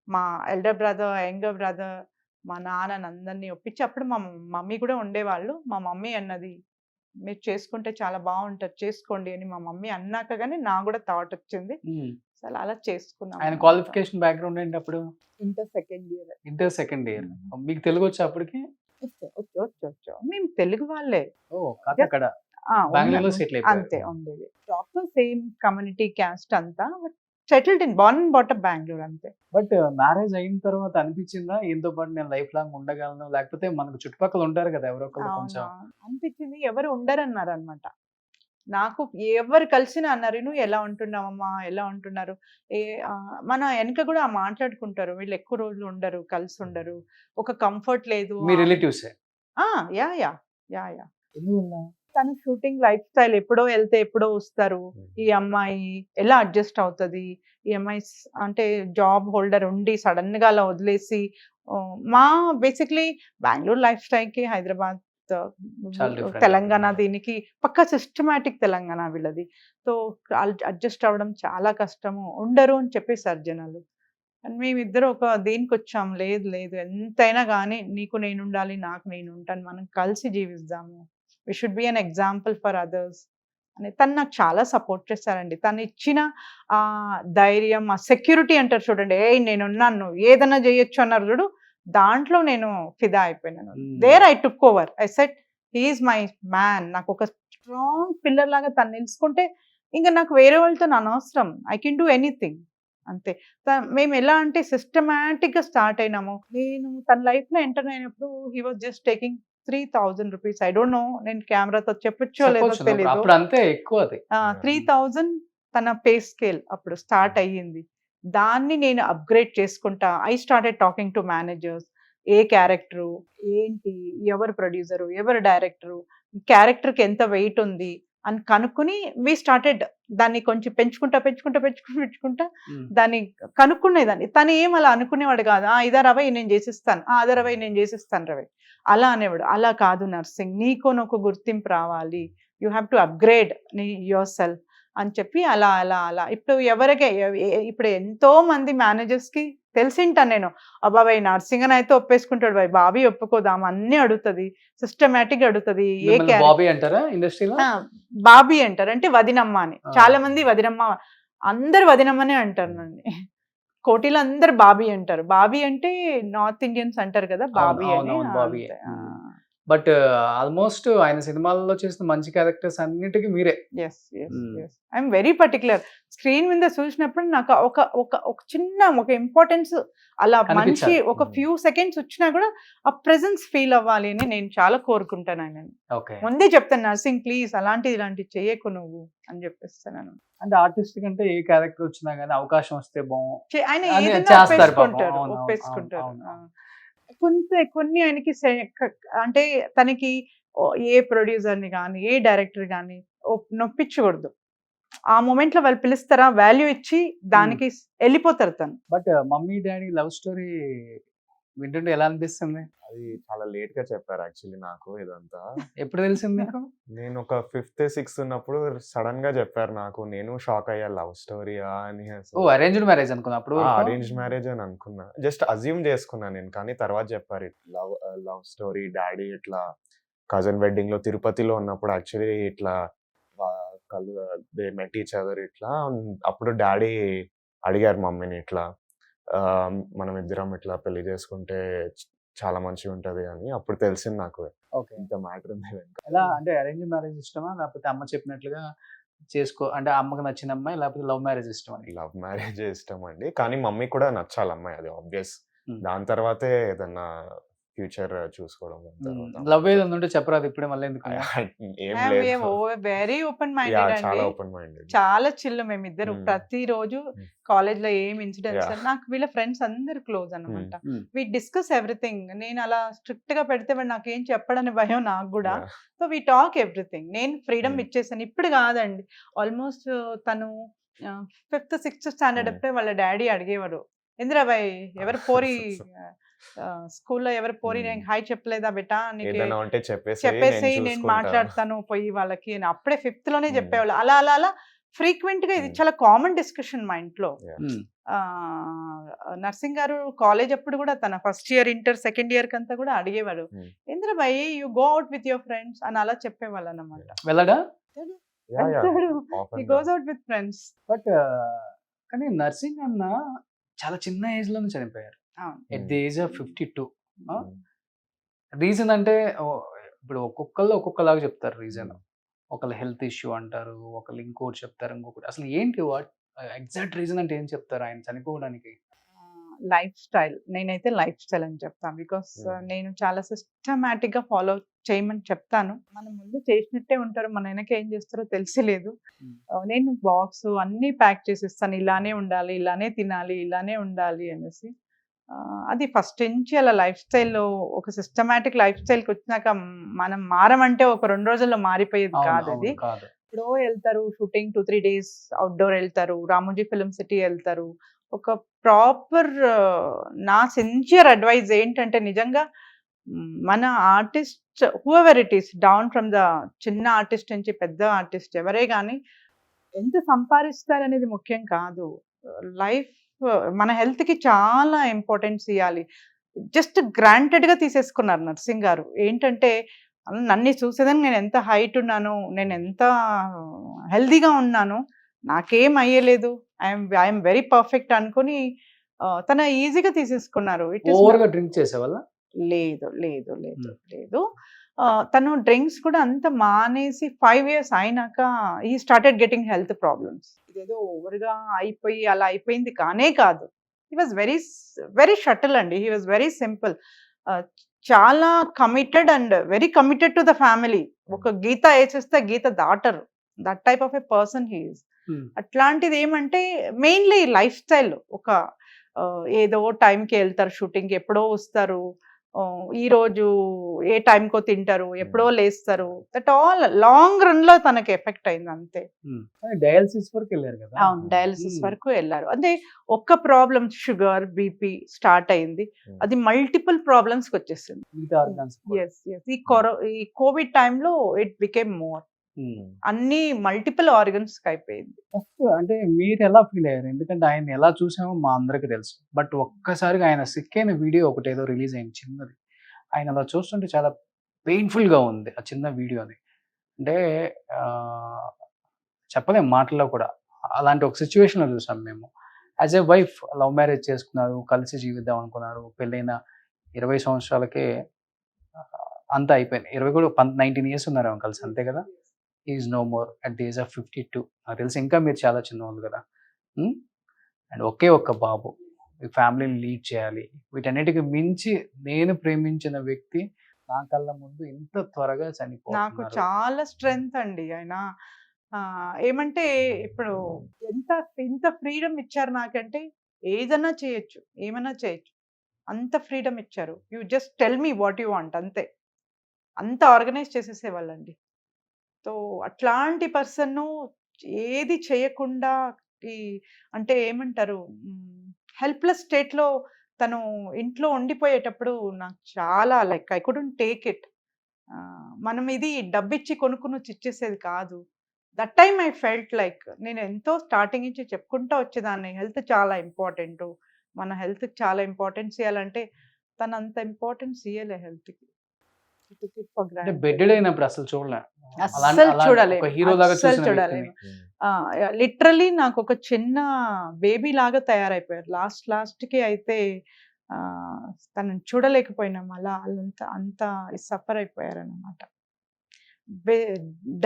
మా ఎల్డర్ బ్రదర్, యంగర్ బ్రదర్, మా నాన్నని అందరినీ ఒప్పించి, అప్పుడు మా మమ్మీ కూడా ఉండేవాళ్ళు. మా మమ్మీ అన్నది మీరు చేసుకుంటే చాలా బాగుంటుంది, చేసుకోండి అని మా మమ్మీ అన్నాక కానీ నాకు కూడా థాట్ వచ్చింది. అసలు అలా చేసుకున్నాం. ఆయన క్వాలిఫికేషన్ బ్యాక్గ్రౌండ్ ఏంటి అప్పుడు? Inter second year. Inter second year. మీకు తెలుగు వచ్చా అప్పటికి? వచ్చు మేము తెలుగు వాళ్ళే. ఓ కథ అక్కడ బెంగళూరులో సెటిల్ అంతే అయిపోయారు. ఉండేది. ప్రాపర్ సేమ్ కమ్యూనిటీ క్యాస్ట్ అంతా, settled in born and brought up Bengaluru అంతే. బట్ మ్యారేజ్ అయిన తర్వాత అనిపించిందా ఈయనతో పాటు నేను లైఫ్ లాంగ్ ఉండగలను, లేకపోతే మనకు చుట్టుపక్కల ఉంటారు కదా ఎవరో ఒకళ్ళు కొంచెం అనిపించింది. ఎవరు ఉండరన్నారు అనమాట. నాకు ఎవరు కలిసినా అన్నారు, నువ్వు ఎలా ఉంటున్నావమ్మా, ఎలా ఉంటున్నారు, మన వెనక కూడా మాట్లాడుకుంటారు, వీళ్ళు ఎక్కువ రోజులు ఉండరు, కలిసి ఉండరు, ఒక కంఫర్ట్ లేదు. మీ రిలేటివ్సే? యా యా యా యా తను షూటింగ్ లైఫ్ స్టైల్, ఎప్పుడో వెళ్తే ఎప్పుడో వస్తారు. ఈ అమ్మాయి ఎలా అడ్జస్ట్ అవుతుంది, ఈ అమ్మాయి అంటే జాబ్ హోల్డర్ ఉండి సడన్ గా అలా వదిలేసి, మా బేసిక్లీ బెంగళూరు లైఫ్ స్టైల్కి హైదరాబాద్, తెలంగాణ దీనికి పక్కా సిస్టమాటిక్ తెలంగాణ వీళ్ళది. సో అడ్జస్ట్ అవ్వడం చాలా కష్టము, ఉండరు అని చెప్పేసారు జనాలు. మేమిద్దరు ఒక దీనికి వచ్చాం, లేదు లేదు ఎంతైనా కానీ నీకు నేను ఉండాలి, నాకు నేను ఉంటాను, మనం కలిసి జీవిద్దాము, we should be an example for others అని తను నాకు చాలా సపోర్ట్ చేశారండి. తను ఇచ్చిన ఆ ధైర్యం, ఆ సెక్యూరిటీ అంటారు చూడండి, నేనున్నాను ఏదైనా చేయొచ్చు అన్నారు చూడు, దాంట్లో నేను ఫిదా అయిపోయినాను. There I took over, I said he's my man. నాకు ఒక స్ట్రాంగ్ పిల్లర్ లాగా తను నిలుచుకుంటే ఇంకా నాకు వేరే వాళ్ళతో అనవసరం, ఐ కెన్ డూ ఎనీథింగ్ అంతే. మేము ఎలా అంటే సిస్టమాటిక్గా స్టార్ట్ అయినాము. నేను తన లైఫ్లో ఎంటర్ అయినప్పుడు he was just taking 3,000 rupees. I don't know, నేను కెమెరాతో చెప్పొచ్చో లేదో తెలియదు. 3,000 తన పే స్కేల్ అప్పుడు స్టార్ట్ అయ్యింది. దాన్ని నేను అప్గ్రేడ్ చేసుకుంటా. I started talking to managers, A character ఏంటి, ఎవరు ప్రొడ్యూసరు, ఎవరు డైరెక్టరు, క్యారెక్టర్కి ఎంత వెయిట్ ఉంది అని కనుక్కుని వి స్టార్టెడ్ దాన్ని కొంచెం పెంచుకుంటా దాన్ని కనుక్కునేదాన్ని. తను ఏం అలా అనుకునేవాడు కాదు, ఇదా రవి నేను చేసిస్తాను, అదా రవి నేను చేసిస్తాను రవి అలా అనేవాడు. అలా కాదు నర్సింగ్, నీకు ఒక గుర్తింపు రావాలి, you have to upgrade your self అని చెప్పి అలా అలా అలా ఇప్పుడు ఎంతో మంది మేనేజర్స్కి తెలిసింటాను నేను, బాబాయ్ నర్సింగ్ అని అయితే ఒప్పేసుకుంటాడు, బాబీ ఒప్పుకోదాం అన్ని అడుగుతుంది, సిస్టమేటిక్ అడుగుతుంది. బాబీ అంటారు అంటే వదినమ్మ అని, చాలా మంది వదినమ్మ, అందరు వదినమ్మనే అంటారు నన్ను. కోటిలో అందరు బాబీ అంటారు. బాబీ అంటే నార్త్ ఇండియన్స్ అంటారు కదా బాబీ అని. బట్ ఆల్మోస్ట్ ఆయన సినిమాల్లో చేసిన మంచి క్యారెక్టర్స్ అన్నిటికీ మీరే. I'm very particular. స్క్రీన్ మీద చూసినప్పుడు నాకు ఒక చిన్న ఒక ఇంపార్టెన్స్ అలా మనిషి ఒక ఫ్యూ సెకండ్స్ వచ్చినా కూడా ఆ ప్రెజెన్స్ ఫీల్ అవ్వాలి అని నేను చాలా కోరుకుంటాను ఆయనని. ముందే చెప్తాను, నర్సింగ్ ప్లీజ్ ఇలాంటివి చెయ్యకు నువ్వు అని చెప్పేస్తాను. అంటే ఆర్టిస్ట్ కంటే ఏ క్యారెక్టర్ వచ్చినా కానీ అవకాశం వస్తే ఆయన ఒప్పేసుకుంటారు. కొన్ని ఆయనకి అంటే తనకి ఏ ప్రొడ్యూసర్ని కానీ ఏ డైరెక్టర్ కానీ నొప్పించకూడదు. ఆ మూమెంట్ లో వాళ్ళు పిలుస్తారా, వాల్యూ ఇచ్చి దానికి వెళ్ళిపోతారు తను. But mummy daddy love story వింటుంటే ఎలా అనిపిస్తుంది? అది చాలా లేట్ గా చెప్పారు యాక్చువల్లీ నాకు. ఇదంతా ఎప్పుడు తెలిసింది మీకు? నేను ఒక 5th 6th ఉన్నప్పుడు సడన్ గా చెప్పారు నాకు. నేను షాక్ అయ్యా, లవ్ స్టోరీయా అని. అరేంజ్డ్ మ్యారేజ్ అనుకున్నా అప్పుడు? అరేంజ్ మ్యారేజ్ అని అనుకున్నా, జస్ట్ అజ్యూమ్ చేసుకున్నా నేను. కానీ తర్వాత చెప్పారు లవ్ స్టోరీ. డాడీ ఇట్లా కజన్ వెడ్డింగ్ లో తిరుపతిలో ఉన్నప్పుడు యాక్చువల్లీ ఇట్లా కళ్ళు దే మెట్ ఈచ్ అదర్ ఇట్లా. అప్పుడు డాడీ అడిగారు మమ్మీని ఇట్లా, మనం ఇద్దరం ఇట్లా పెళ్లి చేసుకుంటే చాలా మంచిగా ఉంటది అని. అప్పుడు తెలిసింది నాకు ఇంత మ్యాటర్ ఉంది. ఎలా అంటే అరేంజ్ మ్యారేజ్ ఇష్టమా, లేకపోతే అమ్మ చెప్పినట్లుగా అంటే అమ్మకి నచ్చిన అమ్మాయి లేకపోతే లవ్ మ్యారేజ్ ఇష్టం అని? లవ్ మ్యారేజే ఇష్టం అండి. కానీ మమ్మీకి కూడా నచ్చాలి అమ్మాయి, అది ఆబ్వియస్. దాని తర్వాతే ఏదన్నా ఫ్యూచర్ చూసుకోవడం తర్వాత. లవ్ ఏదైనా ఉంటే చెప్పరాదు ఇప్పుడే, మళ్ళీ ఎందుకు? ఏం లేదు. వెరీ ఓపెన్ మైండెడ్ చాలా అండి, ఓపెన్ మైండెడ్. చాలా చిల్లు మేమిద్దరు. Hmm. ప్రతిరోజు కాలేజ్ లో ఏం ఇన్సిడెంట్స్, Yeah. నాకు వీళ్ళ ఫ్రెండ్స్ అందరు క్లోజ్ అనమాట. We discuss everything. నేను అలా స్ట్రిక్ట్ గా పెడితే వాడు నాకేం చెప్పడని భయం నాకు కూడా. So we talk everything. నేను ఫ్రీడమ్ ఇచ్చేసాను. ఇప్పుడు కాదండి, ఆల్మోస్ట్ తను 5th 6th స్టాండర్డ్ అప్పుడే వాళ్ళ డాడీ అడిగేవారు, ఇందిరాబాయ్ ఎవరు పోరి స్కూల్లో ఎవరు పోరి నేను హాయ్ చెప్పలేదా బెటా, నీకు ఏదైనా ఉంటే చెప్పేసి చెప్పేసి నేను చూసుకుంటా. మాట్లాడతాను పోయి వాళ్ళకి అని అప్పుడే 5th లోనే చెప్పేవాళ్ళు. అలా అలా అలా ఫ్రీక్వెంట్ గా ఇది చాలా కామన్ డిస్కషన్ మా ఇంట్లో. నర్సింగ్ గారు కాలేజ్ అప్పుడు కూడా తన first year inter second year కంతా కూడా అడిగేవాడు, Indrabhai you go out with your friends అని అలా చెప్పేవాళ్ళు అనమాట. వెళ్ళడా? Yeah, yeah. He goes out with friends. But కానీ నర్సింగ్ అన్న చాలా చిన్న ఏజ్ లోనే చనిపోయారు, at the age of 52. Reason అంటే ఇప్పుడు ఒక్కొక్కళ్ళు ఒక్కొక్కలాగా చెప్తారు రీజన్. ఒకళ్ళు హెల్త్ ఇష్యూ అంటారు, ఒకళ్ళు ఇంకోటి చెప్తారు, ఇంకొకటి. అసలు ఏంటి వాట్ ఎగ్జాక్ట్ రీజన్ అంటే ఏం చెప్తారు ఆయన చనిపోవడానికి? Life style. నేనైతే లైఫ్ స్టైల్ అని చెప్తాను. బికాస్ నేను చాలా సిస్టమాటిక్ గా ఫాలో చేయమని చెప్తాను. మనం ముందు చేసినట్టే ఉంటారు, మన వెనక ఏం చేస్తారో తెలిసిలేదు. నేను బాక్స్ అన్ని ప్యాక్ చేసిస్తాను, ఇలానే ఉండాలి, ఇలానే తినాలి, ఇలానే ఉండాలి అనేసి. అది ఫస్ట్ నుంచి అలా లైఫ్ స్టైల్లో ఒక సిస్టమాటిక్ లైఫ్ స్టైల్కి వచ్చినాక మనం మారమంటే ఒక 2 రోజుల్లో మారిపోయేది కాదు అది. ఇప్పుడు వెళ్తారు షూటింగ్ 2-3 days అవుట్డోర్ వెళ్తారు, రామోజీ ఫిల్మ్ సిటీ వెళ్తారు. ఒక ప్రాపర్ నా సిన్సియర్ అడ్వైజ్ ఏంటంటే నిజంగా మన artist whoever it is, down from the చిన్న ఆర్టిస్ట్ నుంచి పెద్ద ఆర్టిస్ట్ ఎవరే కానీ ఎంత సంపాదిస్తారనేది ముఖ్యం కాదు. లైఫ్ మన హెల్త్కి చాలా ఇంపార్టెన్స్ ఇవ్వాలి. జస్ట్ గ్రాంటెడ్గా తీసేసుకున్నారు నర్సింగ్ గారు. ఏంటంటే నన్ను చూసేదాన్ని నేను ఎంత హైట్ ఉన్నాను, నేను ఎంత హెల్దీగా ఉన్నాను, నాకేం అయ్యలేదు, ఐఎమ్ వెరీ పర్ఫెక్ట్ అనుకుని తన ఈజీగా తీసేసుకున్నారు. ఓవర్గా డ్రింక్ చేసేవాళ్ళ? లేదు లేదు లేదు లేదు. తను డ్రింక్స్ కూడా అంత మానేసి 5 years అయినాక ఈ స్టార్టెడ్ గెటింగ్ హెల్త్ ప్రాబ్లమ్స్. ఇదేదో ఓవర్గా అయిపోయి అలా అయిపోయింది కానే కాదు. He was very very shuttle అండి, హీ వాజ్ వెరీ సింపుల్. చాలా committed and very committed to the family. ఒక గీత వేసేస్తే గీత దాటరు, that type of a person he is. అట్లాంటిది ఏమంటే మెయిన్లీ లైఫ్ స్టైల్. ఒక ఏదో టైంకి వెళ్తారు షూటింగ్కి, ఎప్పుడో వస్తారు, ఈ రోజు ఏ టైంకో తింటారు, ఎప్పుడో లేస్తారు. దట్ ఆల్ లాంగ్ రన్ లో తనకి ఎఫెక్ట్ అయింది అంతే. డయాలసిస్ వరకు వెళ్ళారు కదా? అవును, డయాలసిస్ వరకు వెళ్ళారు. అంటే ఒక్క ప్రాబ్లం షుగర్ బీపీ స్టార్ట్ అయింది, అది మల్టిపుల్ ప్రాబ్లమ్స్ వచ్చేసింది. ఈ కోవిడ్ టైంలో ఇట్ బికేమ్ మోర్, అన్ని మల్టిపుల్ ఆర్గన్స్ అయిపోయింది. అంటే మీరు ఎలా ఫీల్ అయ్యారు? ఎందుకంటే ఆయన ఎలా చూసామో మా అందరికి తెలుసు, బట్ ఒక్కసారిగా ఆయన సిక్ అయిన వీడియో ఒకటి ఏదో రిలీజ్ అయింది చిన్నది. ఆయన అలా చూస్తుంటే చాలా పెయిన్ఫుల్ గా ఉంది ఆ చిన్న వీడియోని. అంటే చెప్పలేం మాటల్లో కూడా. అలాంటి ఒక సిచ్యువేషన్ లో చూసాం మేము. As a wife love marriage చేసుకున్నారు, కలిసి జీవిద్దాం అనుకున్నారు, పెళ్ళైన 20 సంవత్సరాలకే అంతా అయిపోయింది. 20 కూడా 19 years ఉన్నారు కలిసి, అంతే కదా? Is no more at the age of 52. నాకు తెలిసి ఇంకా మీరు చాలా చిన్నవాళ్ళు కదా. అండ్ ఒకే ఒక్క బాబు, ఈ ఫ్యామిలీని లీడ్ చేయాలి. వీటన్నిటికి మించి నేను ప్రేమించిన వ్యక్తి నా కళ్ళ ముందు ఇంత త్వరగా నాకు చనిపోతున్నారు. చాలా స్ట్రెంగ్త్ అండి ఆయన. ఏమంటే ఇప్పుడు ఎంత ఫ్రీడమ్ ఇచ్చారు నాకంటే, ఏదైనా చేయొచ్చు, ఏమైనా చేయొచ్చు, అంత ఫ్రీడమ్ ఇచ్చారు. You just tell me what you want, అంతే. అంత ఆర్గనైజ్ చేసేసేవాళ్ళండి. సో అట్లాంటి పర్సన్ ఏది చేయకుండా అంటే ఏమంటారు, హెల్ప్లెస్ స్టేట్లో తను ఇంట్లో ఉండిపోయేటప్పుడు నాకు చాలా like I couldn't take it. మనం ఇది డబ్బిచ్చి కొనుక్కుని ఇచ్చేసేది కాదు. That time I felt like నేను ఎంతో స్టార్టింగ్ నుంచి చెప్పుకుంటూ వచ్చేదాన్ని, హెల్త్ చాలా ఇంపార్టెంట్, మన హెల్త్కి చాలా ఇంపార్టెన్స్ ఇవ్వాలంటే తను అంత ఇంపార్టెన్స్ ఇవ్వలే హెల్త్కి. అంటే బెడ్డెడ్ అయినప్పుడు అసలు చూడలే, అస్సలు చూడలేదు, హీరో లాగా అస్సలు చూడలేదు. లిటరలీ నాకు ఒక చిన్న బేబీ లాగా తయారైపోయారు. లాస్ట్కి అయితే తనని చూడలేకపోయినాం, అలా అంత సఫర్ అయిపోయారు అనమాట.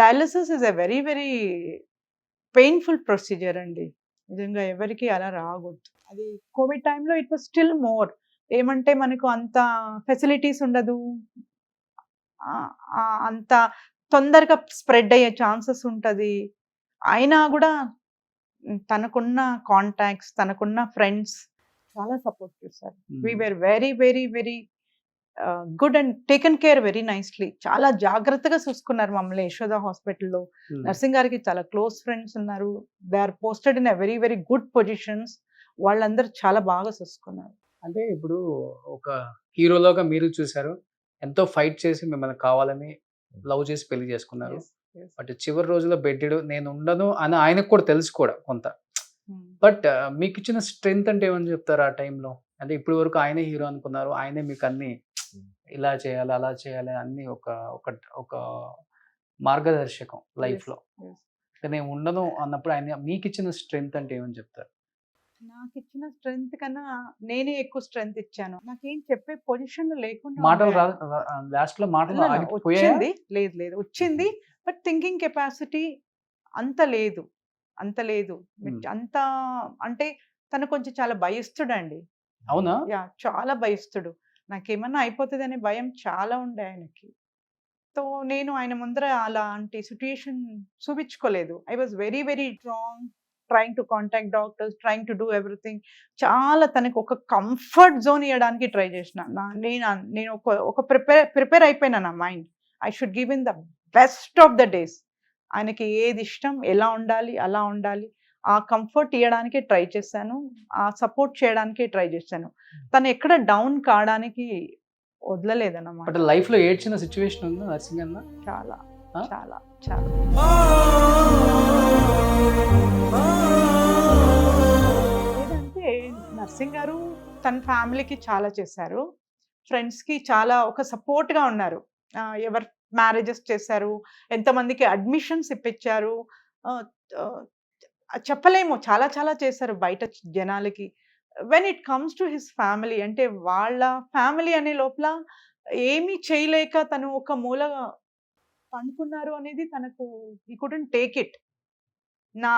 Dialysis is a very very painful procedure అండి. నిజంగా ఎవరికి అలా రాకూడదు. అది కోవిడ్ టైంలో ఇట్ వాస్ స్టిల్ మోర్. ఏమంటే మనకు అంత ఫెసిలిటీస్ ఉండదు. అంత తొందరగా స్ప్రెడ్ అయ్యే ఛాన్సెస్ ఉంటది. అయినా గూడా తనకున్న కాంటాక్ట్స్, తనకున్న ఫ్రెండ్స్ చాలా సపోర్ట్ చేశారు. We were very, very, very good and taken care very nicely. చాలా జాగ్రత్తగా చూసుకున్నారు మమ్మల్ని యశోద హాస్పిటల్‌లో. నర్సింగ్ గారికి చాలా క్లోజ్ ఫ్రెండ్స్ ఉన్నారు. They are posted in a very, very good positions. వాళ్ళందరూ చాలా బాగా చూసుకున్నారు. అంటే ఇప్పుడు ఒక హీరోలోగా మీరు చూసారు. ఎంతో ఫైట్ చేసి మిమ్మల్ని కావాలని లవ్ చేసి పెళ్లి చేసుకున్నారు. Yes, yes. బట్ చివరి రోజుల్లో బెడ్డెడు నేను ఉండను అని ఆయనకు కూడా తెలుసు కూడా కొంత. బట్ మీకు ఇచ్చిన స్ట్రెంగ్త్ అంటే ఏమని చెప్తారు ఆ టైంలో? అంటే ఇప్పటి వరకు ఆయనే హీరో అనుకున్నారు. ఆయనే మీకు అన్ని ఇలా చేయాలి, అలా చేయాలి అన్ని ఒక ఒక ఒక మార్గదర్శకం లైఫ్‌లో. Yes. నేను ఉండను అన్నప్పుడు ఆయన మీకు ఇచ్చిన స్ట్రెంగ్త్ అంటే ఏమని చెప్తారు? నాకిచ్చిన స్ట్రెంగ్త్ కన్నా నేనే ఎక్కువ స్ట్రెంగ్త్ ఇచ్చాను. నాకేం చెప్పే పొజిషన్‌లో లేకుండా మాటలు ఉండాను. లాస్ట్‌లో మాటలు No, no, ఆగిపోయాయా? వచ్చింది. లేదు, లేదు. వచ్చింది. బట్ థింకింగ్ కెపాసిటీ అంత లేదు. అంత లేదు. అంత అంటే తను కొంచెం చాలా భయస్తుడండి. అవునా? యాహ్! చాలా భయస్తుడు. నాకేమన్నా అయిపోతదనే భయం చాలా ఉండే ఆయనకి. సో, నేను ఆయన ముందర అలాంటి సిట్యుయేషన్ చూపించుకోలేదు. I was very, very strong. Trying to contact doctors, trying to do everything. చాలా తనకి ఒక కంఫర్ట్ జోన్ ఇయ్యడానికి ట్రై చేసిన. నేను ఒక ప్రిపేర్ అయిపోయినా నా mind. I should give him the best of the days. ఆయనకి ఏది ఇష్టం, ఎలా ఉండాలి, అలా ఉండాలి. ఆ కంఫర్ట్ ఇయ్యడానికే ట్రై చేశాను. ఆ సపోర్ట్ చేయడానికే ట్రై చేశాను. తను ఎక్కడ డౌన్ కావడానికి వదలలేదన్నమాట. బట్ లైఫ్‌లో ఏడ్చిన సిట్యుయేషన్ ఉందా నర్సింగ్ అన్న? చాలా, ఆ? చాలా, చాలా. ఏదంటే నర్సింగ్ గారు తన ఫ్యామిలీకి చాలా చేశారు. ఫ్రెండ్స్‌కి చాలా ఒక సపోర్ట్‌గా ఉన్నారు. ఎవరు మ్యారేజెస్ చేశారు, ఎంతమందికి అడ్మిషన్స్ ఇప్పించారు. ఆహ్, ఆహ్, చెప్పలేము చాలా చాలా చేశారు బయట జనాలకి. When it comes to his family అంటే వాళ్ళ ఫ్యామిలీ అనే లోపల ఏమీ చేయలేక తను ఒక మూల పండుకున్నారు అనేది తనకు హి కుడెంట్ టేక్ ఇట్. నా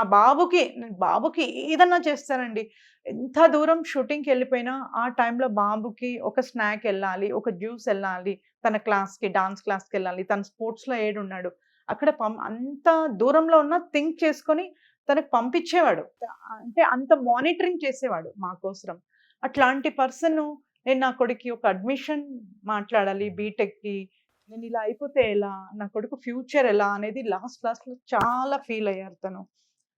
బాబుకి ఏదన్నా చేస్తానండి. ఎంత దూరం షూటింగ్‌కి వెళ్ళిపోయినా ఆ టైంలో బాబుకి ఒక స్నాక్ ఎళ్ళాలి, ఒక జ్యూస్ ఎళ్ళాలి, తన క్లాస్‌కి, డాన్స్ క్లాస్‌కెళ్ళాలి, తను స్పోర్ట్స్‌లో ఏడున్నాడు. అక్కడ అంత దూరంలో ఉన్న థింక్ చేసుకొని తనకు పంపించేవాడు. అంటే అంత మానిటరింగ్ చేసేవాడు మా కోసరం. అట్లాంటి పర్సను నేను నా కొడుక్కి ఒక అడ్మిషన్ మాట్లాడాలి బీటెక్‌కి. నేను ఇలా అయిపోతే ఎలా? నా కొడుకు ఫ్యూచర్ ఎలా? అనేది లాస్ట్‌లో చాలా ఫీల్ అయ్యారు తను.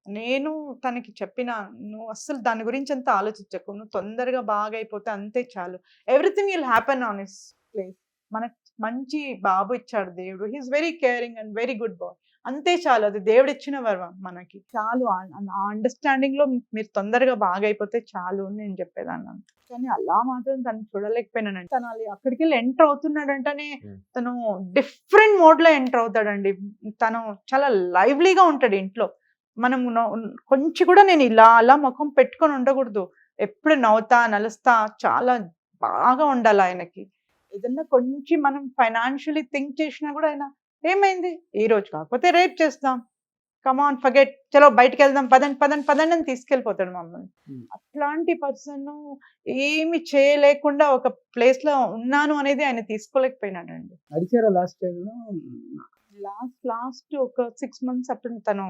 నేను తనకి చెప్పిన, "నువ్వు అస్సలు దాని గురించి అంత ఆలోచించకు. నువ్వు తొందరగా బాగైపోతే అంతే చాలు. Everything will happen on his place. మనకు మంచి బాబు ఇచ్చాడు దేవుడు. He is very caring and very good boy. అంతే చాలు. అది దేవుడిచ్చిన వరం మనకి. చాలు ఆ అండర్‌స్టాండింగ్‌లో మీరు తొందరగా బాగైపోతే చాలు" అని నేను చెప్పేదాన్ని. కానీ అలా మాత్రం తను చూడలేకపోయినానండి. తను అక్కడికెళ్ళి ఎంటర్ అవుతున్నాడంటేనే తను డిఫరెంట్ మోడ్‌లో ఎంటర్ అవుతాడండి. తను చాలా లైవ్లీగా ఉంటాడు ఇంట్లో. మనం కొంచెం కూడా నేను ఇలా అలా ముఖం పెట్టుకొని ఉండకూడదు. ఎప్పుడు నవ్వుతా, నలుస్తా చాలా బాగా ఉండాలి ఆయనకి. ఏదన్నా కొంచెం మనం ఫైనాన్షియల్లీ థింక్ చేసినా కూడా ఆయన ఏమైంది? ఈరోజు కాకపోతే రేపు చేస్తాం. Come on forget. చలో బయటికెళ్దాం పదండి అని తీసుకెళ్ళిపోతాడు మమ్మల్ని. అట్లాంటి పర్సన్ ఏమి చేయలేకుండా ఒక ప్లేస్‌లో ఉన్నాను అనేది ఆయన తీసుకోలేకపోయినాడండి. నడిచారా లాస్ట్ టైంలో? లాస్ట్ ఒక 6 మంత్స్ అప్పుడు తను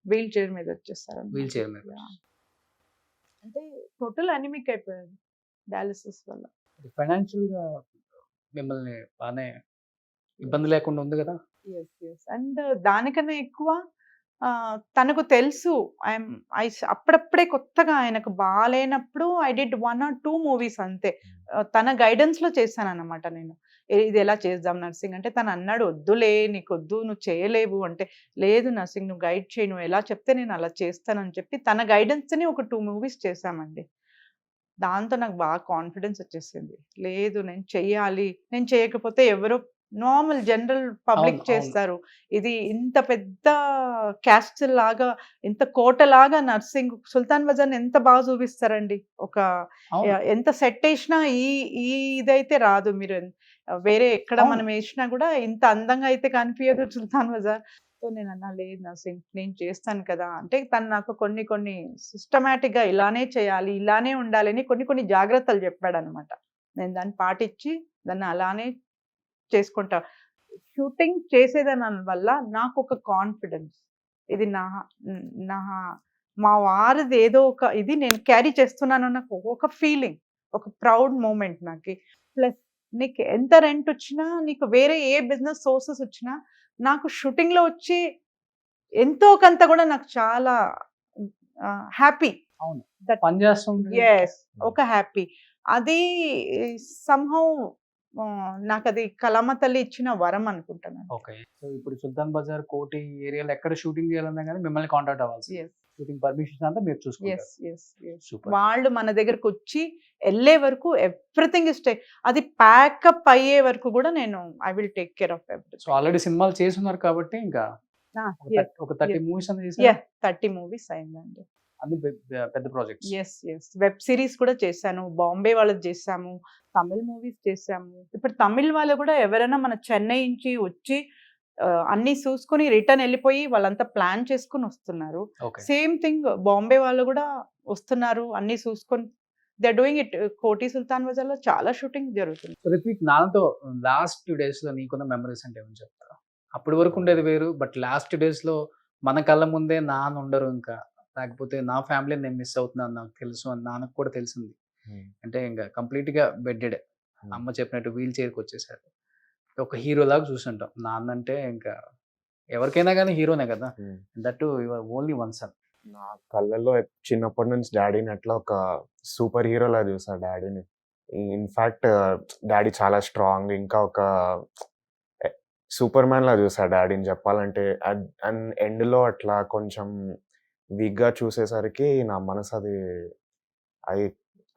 వీల్ చైర్ మీద వచ్చేసారు. వీల్ చైర్ మీద. అంటే టోటల్ అనీమిక్ అయిపోయాడు డయాలిసిస్ వల్ల. ఫైనాన్షియల్‌గా మిమ్మల్ని బానే ఇబ్బంది లేకుండా ఉంది కదా? యెస్. అండ్ దానికన్నా ఎక్కువ తనకు తెలుసు అప్పుడప్పుడే కొత్తగా ఆయనకు బాలేనప్పుడు ఐ డిడ్ 1 or 2 మూవీస్ అంతే. తన గైడెన్స్‌లో చేశానన్నమాట నేను. ఇది ఎలా చేద్దాం నర్సింగ్ అంటే తను అన్నాడు, "వద్దులే నీకొద్దు, నువ్వు చేయలేవు" అంటే, "లేదు నర్సింగ్ నువ్వు గైడ్ చెయ్యి. నువ్వు ఎలా చెప్తే నేను అలా చేస్తానని" చెప్పి తన గైడెన్స్‌తోనే ఒక 2 మూవీస్ చేశామండి. దాంతో నాకు బాగా కాన్ఫిడెన్స్ వచ్చేసింది. లేదు నేను చెయ్యాలి. నేను చేయకపోతే ఎవరో నార్మల్ జనరల్ పబ్లిక్ అవును. చేస్తారు. ఇది ఇంత పెద్ద క్యాస్టిల్ లాగా, ఇంత కోటలాగా నర్సింగ్ సుల్తాన్ బజార్‌ని ఎంత బాగా చూపిస్తారండి. ఒక అవును. ఎంత సెట్ ఏసినా ఈ ఈ ఇదైతే రాదు. మీరు వేరే ఎక్కడ అవును. మనం ఏసినా కూడా ఇంత అందంగా అయితే కనిపియదు సుల్తాన్ బజార్. సో నేను అన్నా లేదు నర్సింగ్ నేను చేస్తాను కదా అంటే తను నాకు కొన్ని కొన్ని సిస్టమేటిక్గా ఇలానే చేయాలి ఇలానే ఉండాలని కొన్ని జాగ్రత్తలు చెప్పాడు అనమాట. నేను దాన్ని పాటించి దాన్ని అలానే చేసుకుంటా. షూటింగ్ చేసేదాని వల్ల నాకు ఒక కాన్ఫిడెన్స్ ఇది నా మా వారిది ఏదో ఒక ఇది నేను క్యారీ చేస్తున్నాను నాకు ఒక ఫీలింగ్, ఒక ప్రౌడ్ మూమెంట్ నాకు. ప్లస్ నీకు ఎంత రెంట్ వచ్చినా నీకు వేరే ఏ బిజినెస్ సోర్సెస్ వచ్చినా నాకు షూటింగ్లో వచ్చి ఎంతో కొంత కూడా నాకు చాలా హ్యాపీ. అవును. దట్ పని చేస్తుంటే ఎస్ ఒక హ్యాపీ అది సంహౌ నాకు అది కలమ తల్లి ఇచ్చిన వరం అనుకుంటున్నాను. ఓకే. సో ఇప్పుడు సుల్తాన్ బజార్ కోటి ఏరియాలో ఎక్కడ షూటింగ్ చేయాలన్నా కానీ మిమ్మల్ని కాంటాక్ట్ అవ్వాల్సి, ఎస్ షూటింగ్ పర్మిషన్ అంతా మీరు చూసుకుంటారు. Yes yes yes super. వాళ్ళు మన దగ్గరకు వచ్చి వెళ్ళే వరకు ఎవ్రీథింగ్ ఇస్ అది ప్యాకప్ అయ్యే వరకు కూడా నేను I will take care of so everything. Already సినిమాలు చేస్తున్నారు కాబట్టి ఇంకా ఒక 30 మూవీస్ అనేది చేశారు. 30 మూవీస్ అయిందండి. అన్ని పెద్ద projects. Yes yes web series కూడా చేశాను, బాంబే వాళ్ళది చేసాము, తమిళ్ మూవీస్ చేసాము. ఇప్పుడు తమిళ్ వాళ్ళు కూడా ఎవరైనా మన చెన్నై నుంచి వచ్చి అన్ని చూసుకొని రిటర్న్ వెళ్ళిపోయి వాళ్ళంతా ప్లాన్ చేసుకుని వస్తున్నారు. ఓకే. సేమ్ థింగ్ బాంబే వాళ్ళు కూడా వస్తున్నారు అన్ని చూసుకొని దే ఆర్ డూయింగ్ ఇట్. కోటి సుల్తాన్ బజార్ లో చాలా షూటింగ్ జరుగుతుంది. రిత్విక్, నాన్నతో లాస్ట్ 2 days లో నీకున్న మెమరీస్ అంటే ఏమని చెప్తారు? అప్పటి వరకు ఉండేది వేరు, బట్ లాస్ట్ డేస్ లో మన కళ్ళ ముందే నాన్న ఉండరు ఇంకా, లేకపోతే నా ఫ్యామిలీ నేను మిస్ అవుతున్నాను నాకు తెలుసు అని నాన్నకు కూడా తెలిసింది. అంటే ఇంకా కంప్లీట్ గా బెడ్డెడ్, అమ్మ చెప్పినట్టు వీల్ చైర్కి వచ్చేసారు. ఒక హీరో లాగా చూస్తుంటాం నాన్న అంటే, ఇంకా ఎవరికైనా కానీ హీరోనే కదా, దట్ ఓన్లీ వన్ సన్. నా కళ్ళల్లో చిన్నప్పటి నుంచి డాడీని అట్లా ఒక సూపర్ హీరోలా చూసా డాడీని. ఇన్ఫాక్ట్ డాడీ చాలా స్ట్రాంగ్, ఇంకా ఒక సూపర్ మ్యాన్ లా చూసా డాడీని చెప్పాలంటే. అండ్ ఎండ్లో అట్లా కొంచెం వీక్గా చూసేసరికి నా మనసు అది అది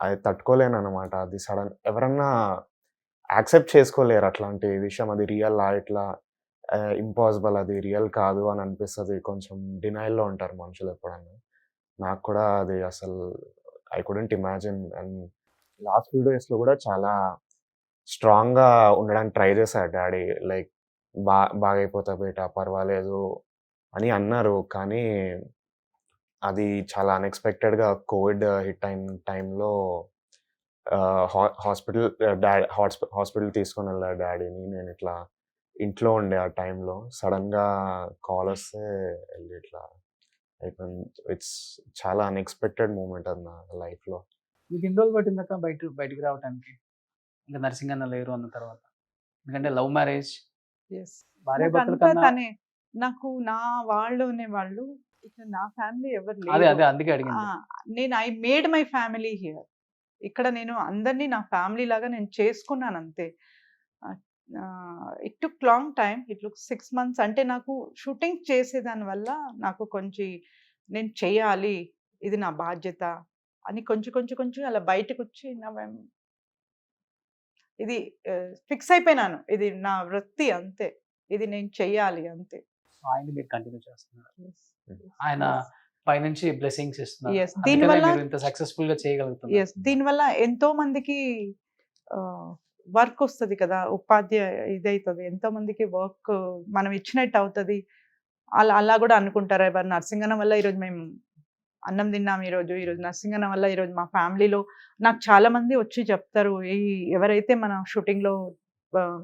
అది తట్టుకోలేను అనమాట. అది సడన్ ఎవరన్నా యాక్సెప్ట్ చేసుకోలేరు అట్లాంటి విషయం. అది రియల్ ఇట్లా ఇంపాసిబుల్, అది రియల్ కాదు అని అనిపిస్తుంది. కొంచెం డినైల్లో ఉంటారు మనుషులు ఎప్పుడన్నా. నాకు కూడా అది అసలు I couldn't imagine. And last few డేస్లో కూడా చాలా స్ట్రాంగ్గా ఉండడానికి ట్రై చేశారు డాడీ. లైక్ బాగైపోతా బేట పర్వాలేదు అని అన్నారు. కానీ అది చాలా అన్ఎక్స్పెక్టెడ్గా కోవిడ్ హిట్ అయిన టైంలో హాస్పిటల్ తీసుకొని వెళ్ళారు డాడీని. నేను ఇట్లా ఇంట్లో ఉండే ఆ టైంలో సడన్గా కాల్ వస్తే వెళ్ళి ఇట్లా అయిపోయింది. ఇట్స్ చాలా అన్ఎక్స్పెక్టెడ్ మూమెంట్ అది నా లైఫ్లో. మీకు ఎన్ని రోజులు పట్టిందాక బయటికి రావడానికి? ఇంకా నర్సింగన్న లేరు అన్న తర్వాత, ఎందుకంటే లవ్ మ్యారేజ్, ఎస్ భార్యాభర్తల నాకంతా కన్నా తనే నాకు నా వాళ్ళనే వాళ్ళు ఇక్కడ నా ఫ్యామిలీ ఎవరు అదే లేరు. అదే అందుకే అడిగింది. నేను I made my family here. ఇక్కడ నేను అందరినీ నా ఫ్యామిలీ లాగా నేను చేసుకున్నాను అంతే. It took long time, it look 6 months. అంటే నాకు షూటింగ్ చేసేదాని వల్ల నాకు కొంచెం నేను చేయాలి, ఇది నా బాధ్యత అని కొంచెం అలా బయటకు వచ్చి ఇది ఫిక్స్ అయిపోయినాను. ఇది నా వృత్తి అంతే, ఇది నేను చెయ్యాలి అంతే. ఆయన మీరు కంటిన్యూ చేస్తున్నారు, Yes, ఆయన yes. పైనుంచి బ్లెస్సింగ్స్ ఇస్తున్నారు. Yes, అందుకనే దీనివల్ల మీరు ఇంత సక్సెస్ఫుల్ గా చేయగలుగుతున్నారు. ఎస్ దీనివల్ల ఎంతో మందికి వర్క్ వస్తుంది కదా, ఇదవుతుంది, ఎంతో మందికి వర్క్ మనం ఇచ్చినట్టు అవుతుంది. అలా కూడా అనుకుంటారు. ఎవరు నర్సింగన్న వల్ల ఈరోజు మేము అన్నం తిన్నాం, ఈరోజు నర్సింగన్న వల్ల ఈరోజు మా ఫ్యామిలీలో నాకు చాలా మంది వచ్చి చెప్తారు, ఎవరైతే మన షూటింగ్లో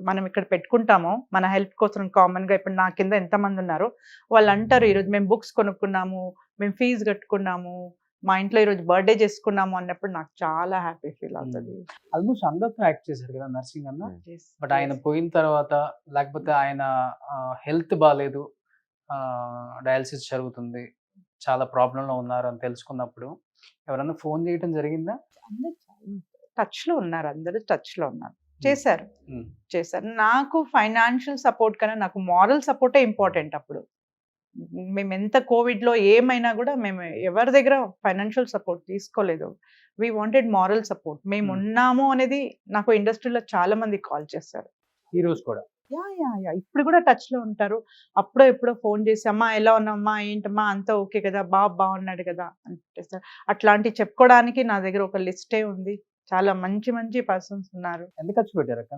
మనం ఇక్కడ పెట్టుకుంటామో మన హెల్ప్ కోసం కామన్గా ఇప్పుడు నా కింద ఎంతమంది ఉన్నారో వాళ్ళు అంటారు, ఈరోజు మేము బుక్స్ కొనుక్కున్నాము, మేము ఫీజు కట్టుకున్నాము, మా ఇంట్లో ఈరోజు బర్త్డే చేసుకున్నాము అన్నప్పుడు నాకు చాలా హ్యాపీ ఫీల్ అవుతుంది. ఆల్మోస్ట్ అందరితో యాక్ట్ చేశారు కదా నర్సింగ్ అన్న. Yes, బట్ ఆయన yes. పోయిన తర్వాత, లేకపోతే ఆయన హెల్త్ బాగాలేదు, డయాలసిస్ జరుగుతుంది, చాలా ప్రాబ్లంలో ఉన్నారు అని తెలుసుకున్నప్పుడు ఎవరన్నా ఫోన్ చేయడం జరిగిందా? అందరూ టచ్లో ఉన్నారు, అందరూ టచ్లో ఉన్నారు, చేశారు. నాకు ఫైనాన్షియల్ సపోర్ట్ కన్నా నాకు మారల్ సపోర్టే ఇంపార్టెంట్. అప్పుడు మేము ఎంత కోవిడ్లో ఏమైనా కూడా మేము ఎవరి దగ్గర ఫైనాన్షియల్ సపోర్ట్ తీసుకోలేదు. We wanted moral support. మేము ఉన్నాము అనేది నాకు ఇండస్ట్రీలో చాలా మంది కాల్ చేస్తారు. హీరోస్ కూడా యా ఇప్పుడు కూడా టచ్లో ఉంటారు. అప్పుడో ఎప్పుడో ఫోన్ చేసి, అమ్మా ఎలా ఉన్నామ్మా, ఏంటమ్మా అంతా ఓకే కదా, బాబు బాగున్నాడు కదా అంటే సార్. అట్లాంటివి చెప్పుకోవడానికి నా దగ్గర ఒక లిస్టే ఉంది. చాలా మంచి మంచి పర్సన్స్ ఉన్నారు. ఎంత ఖర్చు పెట్టారు అక్క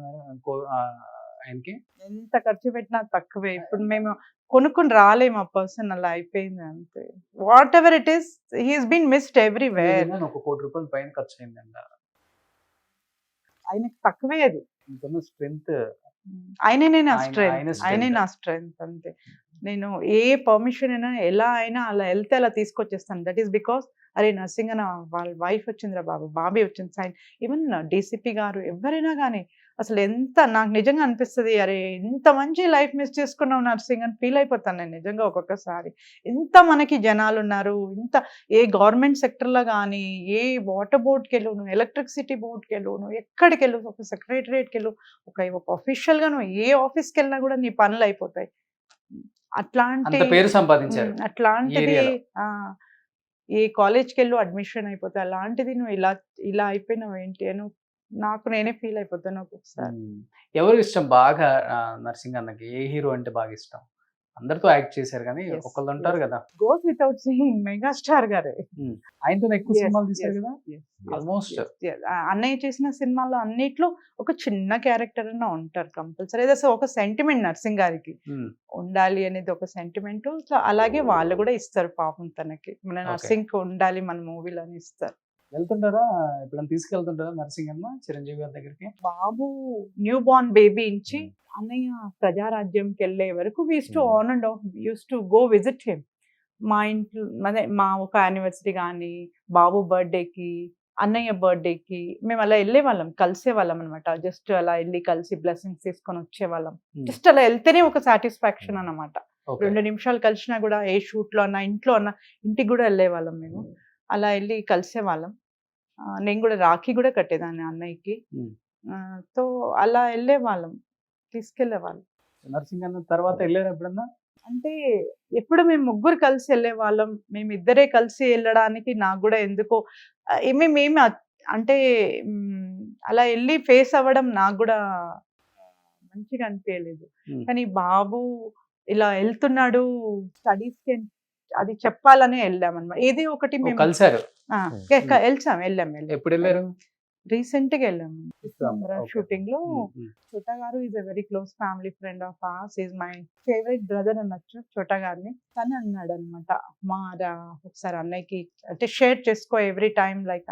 ఆయనకి? ఎంత ఖర్చు పెట్టినా తక్కువే. ఇప్పుడు మేము కొనుక్కొని రాలేము ఆ పర్సన్, అలా అయిపోయింది అంతే. Whatever it is, he's been missed everywhere. విన్నాను, ఒక ₹1,00,00,000 పైన ఖర్చు అయిందంట. ఆయనకి తక్కువే అది. ఇంకున్న స్ట్రెంగ్త్ ఆయననే నా ఆయన స్ట్రెంగ్త్, strength. ఆయనే నా స్ట్రెంగ్త్ అంతే. నేను ఏ పర్మిషన్ అయినా ఎలా అయినా అలా వెళ్తే అలా తీసుకొచ్చేస్తాను. దట్ ఈస్ బికాస్ అరే నర్సింగ్ అన్న వాళ్ళ వైఫ్ వచ్చిందిరా బాబు, బాబీ వచ్చింది సైన్. ఈవెన్ డీసీపీ గారు ఎవరైనా కానీ అసలు ఎంత నాకు నిజంగా అనిపిస్తుంది, అరే ఇంత మంచి లైఫ్ మిస్ చేసుకున్నావు నర్సింగ్ అని ఫీల్ అయిపోతాను నేను నిజంగా ఒక్కొక్కసారి. ఇంత మనకి జనాలు ఉన్నారు, ఇంత ఏ గవర్నమెంట్ సెక్టర్లో కానీ, ఏ వాటర్ బోర్డ్కి వెళ్ళు, నువ్వు ఎలక్ట్రిసిటీ బోర్డ్కి వెళ్ళు, నువ్వు ఎక్కడికి వెళ్ళు, ఒక సెక్రటరియట్కి వెళ్ళు, ఒక అఫీషియల్గా నువ్వు ఏ ఆఫీస్కి వెళ్ళినా కూడా నీ పనులు అయిపోతాయి. అట్లాంటి అంత పేరు సంపాదించారు ఈ అట్లాంటిది ఏరియాలో. ఏ కాలేజ్కి వెళ్ళు అడ్మిషన్ అయిపోతాయి. అలాంటిది నువ్వు ఇలా ఇలా అయిపోయినావు ఏంటి అని నాకు నేనే ఫీల్ అయిపోతాను ఒక్కొక్కసారి. ఎవరు ఇష్టం బాగా నర్సింగ్ అన్నకి? ఏ హీరో అంటే బాగా ఇష్టం? అందరితో యాక్ట్ చేశారు కానీ Yes, ఒకళ్ళు ఉంటారు yes. కదా, గోస్ వితౌట్ సేయింగ్ మెగాస్టార్ గారే. ఆయనతో ఎక్కువ Yes, సినిమాలు తీశారు yes, కదా yes, ఆల్మోస్ట్. yes. అన్నయ్య చేసిన సినిమాల్లో అన్నిట్లో ఒక చిన్న క్యారెక్టర్ అన్న ఉంటారు కంపల్సరీ. ఏదో ఒక సెంటిమెంట్ నర్సింగ్ గారికి ఉండాలి అనేది ఒక సెంటిమెంట్. సో అలాగే వాళ్ళు కూడా ఇస్తారు పాపం తనకి, మన నర్సింగ్ ఉండాలి మన మూవీలో అని ఇస్తారు. వెళ్తుంటారా ఎప్పుడైనా తీసుకెళ్తుంటారా నర్సింగ్ అన్న చిరంజీవి గారి దగ్గరికి? బాబు న్యూ బార్న్ బేబీ నుంచి అన్నయ్య ప్రజారాజ్యంకి వెళ్ళే వరకు use to on and of use to go visit him. మా ఇంట్లో అదే మా ఒక యానివర్సరీ కానీ, బాబు బర్త్డేకి, అన్నయ్య బర్త్డేకి మేము అలా వెళ్ళేవాళ్ళం, కలిసేవాళ్ళం అనమాట. జస్ట్ అలా వెళ్ళి కలిసి బ్లెస్సింగ్స్ తీసుకొని వచ్చేవాళ్ళం. జస్ట్ అలా వెళ్తేనే ఒక సాటిస్ఫాక్షన్ అన్నమాట. 2 నిమిషాలు కలిసినా కూడా ఏ షూట్లో అన్నా, ఇంట్లో అన్నా, ఇంటికి కూడా వెళ్ళేవాళ్ళం మేము. అలా వెళ్ళి కలిసేవాళ్ళం. నేను కూడా రాఖీ కూడా కట్టేదాన్ని అన్నయ్యకి. సో అలా వెళ్ళేవాళ్ళం, తీసుకెళ్ళేవాళ్ళం. నర్సింగ్ అన్న తర్వాత వెళ్ళారు ఎప్పుడన్నా? అంటే ఎప్పుడు మేము ముగ్గురు కలిసి వెళ్ళేవాళ్ళం. మేము ఇద్దరే కలిసి వెళ్ళడానికి నాకు కూడా ఎందుకో మేమేమి అంటే అలా వెళ్ళి ఫేస్ అవ్వడం నాకు కూడా మంచిగా అనిపించలేదు. కానీ బాబు ఇలా వెళ్తున్నాడు స్టడీస్కి, అది చెప్పాలనే వెళ్ళామన్నమాట. ఏది ఒకటి మేము కలిసారు. వెళ్ళాం. ఎప్పుడు వెళ్ళారు? రీసెంట్ గా వెళ్ళాము షూటింగ్ లో. చోటా గారు is a very close family friend of us, is my favourite brother అనొచ్చు చోటా గారిని. తను అన్నాడు అనమాట, మా ఒకసారి అన్నయ్యకి అంటే షేర్ చేసుకో ఎవ్రీ టైమ్, లైక్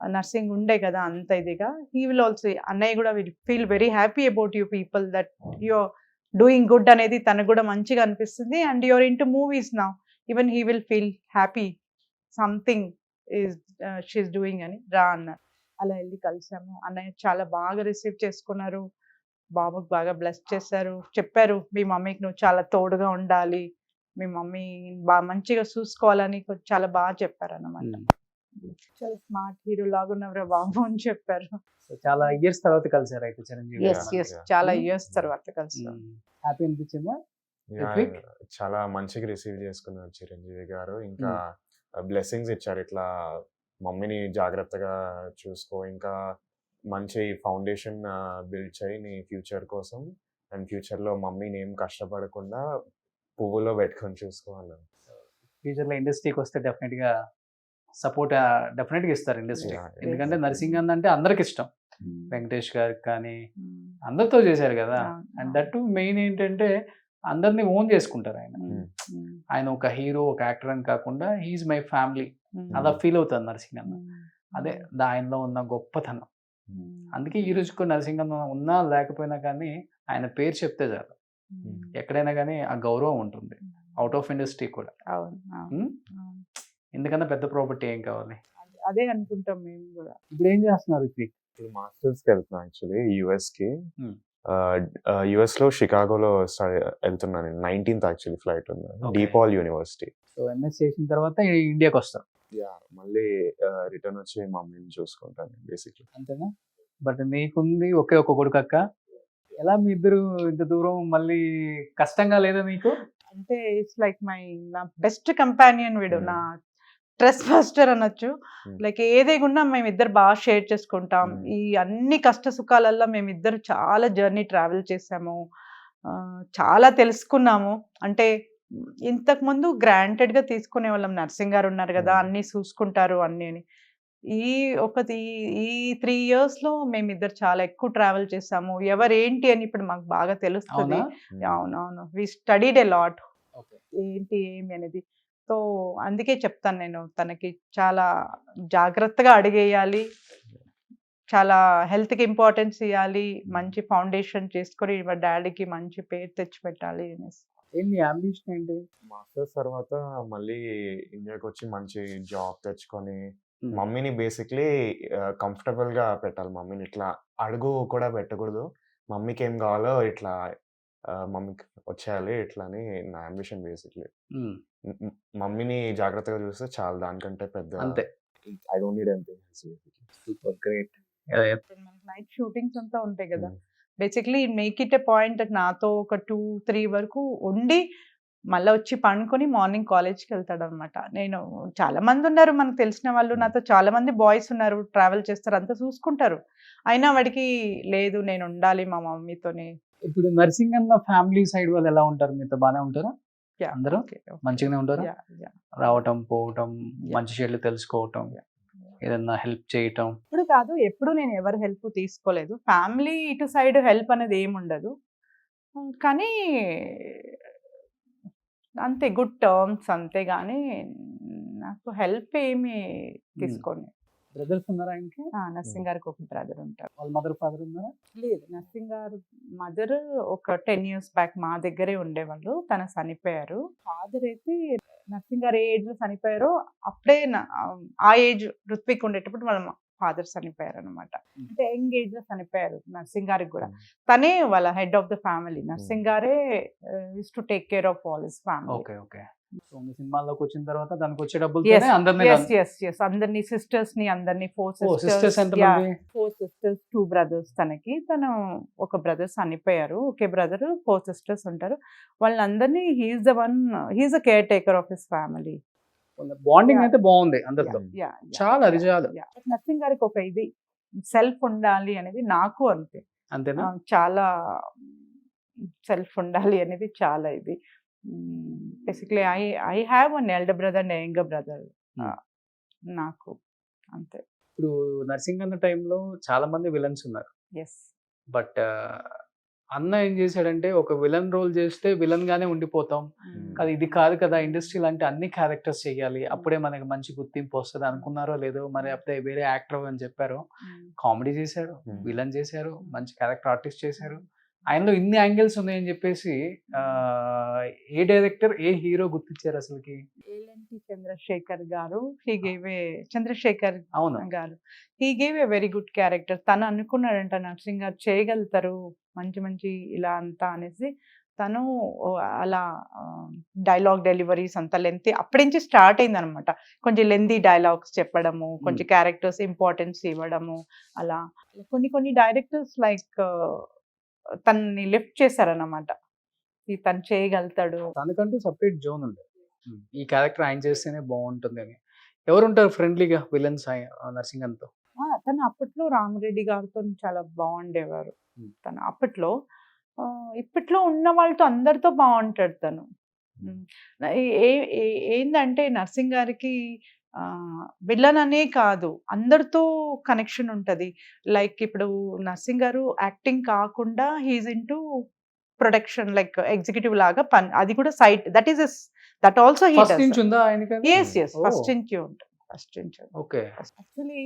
నర్సింగ్ ఉండే కదా అంత ఇదిగా. హీ విల్ ఆల్సో, అన్నయ్య కూడా will feel very happy about you people, that you're doing good అనేది తనకు కూడా మంచిగా అనిపిస్తుంది. And you're in to movies now, even he will feel happy something is she's doing అని రా అన్నారు. అలా వెళ్ళి కలిసాము. అన్నయ్య చాలా బాగా రిసీవ్ చేసుకున్నారు, బాబుకి బాగా బ్లెస్ చేశారు. చెప్పారు మీ మమ్మీకి నువ్వు చాలా తోడుగా ఉండాలి, మీ మమ్మీ బాగా మంచిగా చూసుకోవాలని చాలా బాగా చెప్పారు అన్నమాట. చాలా స్మార్ట్ హీరో లాగా ఉన్నవరా బాబు అని చెప్పారు. చాలా ఇయర్స్ తర్వాత కలిసారు అయితే చిరంజీవి గారు. ఎస్ చాలా ఇయర్స్ తర్వాత కలిసాం. హ్యాపీ అనిపించిందా? చాలా మంచిగా రిసీవ్ చేసుకున్నారు చిరంజీవి గారు. ఇంకా బ్లెస్సింగ్స్ ఇచ్చారు, ఇట్లా మమ్మీని జాగ్రత్తగా చూసుకో, ఇంకా మంచి ఫౌండేషన్ బిల్డ్ చేయి నీ ఫ్యూచర్ కోసం, అండ్ ఫ్యూచర్లో మమ్మీని ఏం కష్టపడకుండా పువ్వులో పెట్టుకొని చూసుకోవాలి. ఫ్యూచర్లో ఇండస్ట్రీకి వస్తే డెఫినెట్గా సపోర్ట్ డెఫినెట్గా ఇస్తారు ఇండస్ట్రీ. ఎందుకంటే నర్సింగ్ అంటే అందరికి ఇష్టం. వెంకటేష్ గారికి కానీ అందరితో చేశారు కదా. అండ్ దట్ మెయిన్ ఏంటంటే అందరినీ ఓన్ చేసుకుంటారు ఆయన. ఆయన ఒక హీరో, ఒక యాక్టర్ అని కాకుండా హీఈస్ మై ఫ్యామిలీ అలా ఫీల్ అవుతుంది నర్సింగ్ అన్న. అదే ఆయనలో ఉన్న గొప్పతనం. అందుకే ఈ రోజుకు నర్సింగ్ అన్న ఉన్నా లేకపోయినా కానీ ఆయన పేరు చెప్తే చాలు, ఎక్కడైనా కానీ ఆ గౌరవం ఉంటుంది, అవుట్ ఆఫ్ ఇండస్ట్రీ కూడా. ఎందుకన్నా పెద్ద ప్రాపర్టీ ఏం కావాలి? అదే అనుకుంటాం మేము కూడా. ఇప్పుడు ఏం చేస్తున్నారు? ఇప్పుడు మాస్టర్స్కి వెళ్తున్నాను యాక్చువల్లీ యూఎస్కి. యుఎస్లో షికాగోలో వెళ్తున్నాను. 19th యాక్చువల్లీ ఫ్లైట్ ఉంది, డీపాల్ యూనివర్సిటీ. సో ఎంఎస్ చేసిన తర్వాత ఇండియాకి వస్తారు. మళ్ళీ రిటర్న్ వచ్చి మమ్మీని చూసుకుంటాను బేసిక్లీ. అంతేనా? బట్ నీకుంది ఒకే ఒక కొడుకు అక్క, ఎలా మీ ఇద్దరు ఇంత దూరం మళ్ళీ కష్టంగా లేదా మీకు? అంటే ఇట్స్ లైక్ నా బెస్ట్ కంపానియన్ వీడు, నా స్ట్రెస్ బస్టర్ అనొచ్చు. లైక్ ఏదేగున్నా మేమిద్దరు బాగా షేర్ చేసుకుంటాం. ఈ అన్ని కష్ట సుఖాలల్లో మేమిద్దరు చాలా జర్నీ ట్రావెల్ చేసాము, చాలా తెలుసుకున్నాము. అంటే ఇంతకుముందు గ్రాంటెడ్గా తీసుకునే వాళ్ళం, నర్సింగ్ గారు ఉన్నారు కదా అన్నీ చూసుకుంటారు అన్నీ అని. ఈ 3 years లో మేమిద్దరు చాలా ఎక్కువ ట్రావెల్ చేసాము. ఎవరేంటి అని ఇప్పుడు మాకు బాగా తెలుస్తుంది. అవునా అవునవును. We studied a lot. Okay ఏంటి ఏమి అనేది. సో అందుకే చెప్తాను నేను తనకి చాలా జాగ్రత్తగా అడిగేయాలి. చాలా హెల్త్‌కి ఇంపార్టెన్స్ ఇయ్యాలి. మంచి ఫౌండేషన్ చేసుకొని వాళ్ళ డ్యాడీకి మంచి పేరు తెచ్చిపెట్టాలి అనేసి. ఏంటి అంబిషన్ ఏంటి? మాస్టర్స్ తర్వాత మళ్ళీ ఇండియాకి వచ్చి మంచి జాబ్ తెచ్చుకొని ఉమ్. మమ్మీని బేసిక్లీ కంఫర్టబుల్గా పెట్టాలి. మమ్మీని ఇట్లా అడుగు కూడా పెట్టకూడదు. మమ్మీకి ఏం కావాలో ఇట్లా మమ్మీకి వచ్చేయాలి ఇట్లా అని నా అంబిషన్ బేసిక్లీ. ఉమ్. మమ్మీని జాగ్రత్తగా చూస్తే చాలు, దానికంటే పెద్ద అంతే. I don't need anything else. Super great. ఇప్పుడు మనకి నైట్ షూటింగ్స్ అంతా ఉంటాయి కదా. Basically make it a point that నాతో ఒక 2-3 వరకు ఉండి మళ్ళీ వచ్చి పండుకొని మార్నింగ్ కాలేజ్కి వెళ్తాడు అనమాట. నేను చాలా మంది ఉన్నారు మనకు తెలిసిన వాళ్ళు, నాతో చాలా మంది బాయ్స్ ఉన్నారు, ట్రావెల్ చేస్తారు, అంతా చూసుకుంటారు. అయినా వాడికి లేదు నేను ఉండాలి మా మమ్మీతోని. ఇప్పుడు నర్సింగ్ అన్న ఫ్యామిలీ సైడ్ వాళ్ళు ఎలా ఉంటారు? మీతో బాగానే ఉంటారా? Yeah, అందరూ okay, okay. మంచిగానే ఉంటారా? Yeah, yeah. రావటం పోవటం, Yeah. మంచి చెడులు తెలుసుకోవటం, ఏదన్నా హెల్ప్ చేయటం. ఇప్పుడు కాదు, ఎప్పుడు నేను ఎవరి హెల్ప్ తీసుకోలేదు. ఫ్యామిలీ ఇటు సైడ్ హెల్ప్ అనేది ఏమి ఉండదు. కానీ అంతే గుడ్ టర్మ్స్ అంతే, కానీ నాకు హెల్ప్ ఏమి తీసుకోండి. బ్రదర్స్ ఉన్నారా ఆయనకి? నర్సింగ్ గారికి ఒక బ్రదర్ ఉంటారు. వాళ్ళ మదర్ ఫాదర్ ఉన్నారా? లేదు, నర్సింగ్ గారు మదర్ ఒక 10 years బ్యాక్ మా దగ్గరే ఉండేవాళ్ళు, తన చనిపోయారు. ఫాదర్ అయితే నర్సింగ్ గారు ఏ ఏజ్ లో చనిపోయారో అప్పుడే ఆ ఏజ్ ఋత్విక్ ఉండేటప్పుడు వాళ్ళ ఫాదర్ చనిపోయారు అనమాట. అంటే యంగ్ ఏజ్ లో చనిపోయారు నర్సింగ్ గారికి కూడా. తనే వాళ్ళ head of the family. Narsing గారే use to take care of all his family. Okay okay. So మీ సినిమాల్లోకి వచ్చిన తర్వాత దానికి వచ్చే డబ్బులు Yes, అందరినీ అందరినీ సిస్టర్స్ ని అందరినీ 4 సిస్టర్స్ ఎంతమంది? 4 sisters 2 brothers. తను ఒక బ్రదర్ చనిపోయారు, ఒకే బ్రదర్ 4 sisters ఉంటారు. వాళ్ళందరినీ he's the caretaker of his family. Bonding Yeah. అయితే బాగుంది అందరితో. చాలా, అది చాలు. నర్సింగ్ గారికి ఒక ఇది సెల్ఫ్ ఉండాలి అనేది నాకు అంతే. అంతేనా? చాలా సెల్ఫ్ ఉండాలి అనేది చాలా ఇది. Basically I have an elder brother and younger brother. నాకు అంతే. ఇప్పుడు నర్సింగ్ అన్న టైంలో చాలా మంది విలన్స్ ఉన్నారు. ఎస్. బట్ అన్న ఏం చేశాడంటే ఒక విలన్ రోల్ చేస్తే విలన్ గానే ఉండిపోతాం. అది ఇది కాదు కదా, ఇండస్ట్రీలో అంటే అన్ని క్యారెక్టర్స్ చేయాలి, అప్పుడే మనకి మంచి గుర్తింపు వస్తుంది అనుకున్నారో లేదో మరి. అప్పుడే వేరే యాక్టర్ అని చెప్పారు, కామెడీ చేశారు, విలన్ చేశారు, మంచి క్యారెక్టర్ ఆర్టిస్ట్ చేశారు. ఆయనలో ఇన్ని యాంగిల్స్ ఉన్నాయని చెప్పేసి ఏ డైరెక్టర్ ఏ హీరో గుర్తించారు అసలుకి? ఏలంటి చంద్రశేఖర్ గారు, చంద్రశేఖర్ అవును. గారు he gave a very good character. తను అనుకున్నాడంట నర్సింగ్ గారు చేయగలుగుతారు మంచి మంచి ఇలా అంతా అనేసి. తను అలా డైలాగ్ డెలివరీస్ అంతా లెంతీ అప్పటి నుంచి స్టార్ట్ అయింది అనమాట. కొంచెం లెంతీ డైలాగ్స్ చెప్పడము, కొంచెం క్యారెక్టర్స్ ఇంపార్టెన్స్ ఇవ్వడము, అలా కొన్ని డైరెక్టర్స్ లైక్ తనని లిఫ్ట్ చేశారన్నమాట. తను చేయగలుగుతాడు. తనకంటూ సపరేట్ జోన్ ఉంది, ఈ క్యారెక్టర్ ఆయన చేస్తేనే బాగుంటుంది అని. ఎవరుంటారు ఫ్రెండ్లీగా విలన్స్ నర్సింగ్ అంతా? తను అప్పట్లో రామరెడ్డి గారితో చాలా బాగుండేవారు. తను అప్పట్లో ఇప్పట్లో ఉన్న వాళ్ళతో అందరితో బాగుంటాడు తను. ఏందంటే నర్సింగ్ గారికి విలన్ అనే కాదు, అందరితో కనెక్షన్ ఉంటది. లైక్ ఇప్పుడు నర్సింగ్ గారు యాక్టింగ్ కాకుండా he's into production, like executive లాగా పని, అది కూడా side that also he first నుంచి ఉందా ఆయనకి? ఫస్ట్ నుంచి ఉంటుంది. ఫస్ట్ నుంచి. ఓకే. యాక్చువల్లీ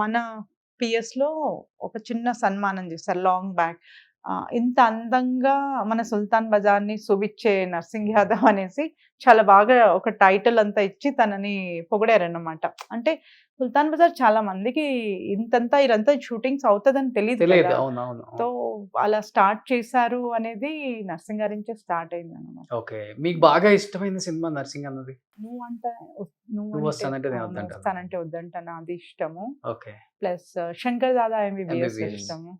మన పిఎస్ లో ఒక చిన్న సన్మానం చేస్తారు లాంగ్ బ్యాక్. ఇంత అందంగా మన సుల్తాన్ బజార్ ని శుభిచ్చే నర్సింగ్ యాదవ్ అనేసి చాలా బాగా ఒక టైటిల్ అంతా ఇచ్చి తనని పొగిడారన్నమాట. అంటే సుల్తాన్ బజార్ చాలా మందికి ఇదంతా షూటింగ్స్ అవుతుందని తెలియదు. సో అలా స్టార్ట్ చేశారు అనేది నర్సింగ్ గారి నుంచే స్టార్ట్ అయింది అనమాట. ఓకే. మీకు బాగా ఇష్టమైన సినిమా నర్సింగ్ అన్నది? నువ్వు వస్తానంటే వద్దంటాను, అది ఇష్టము. Okay. Plus Shankar Dada MBBS ఇష్టము.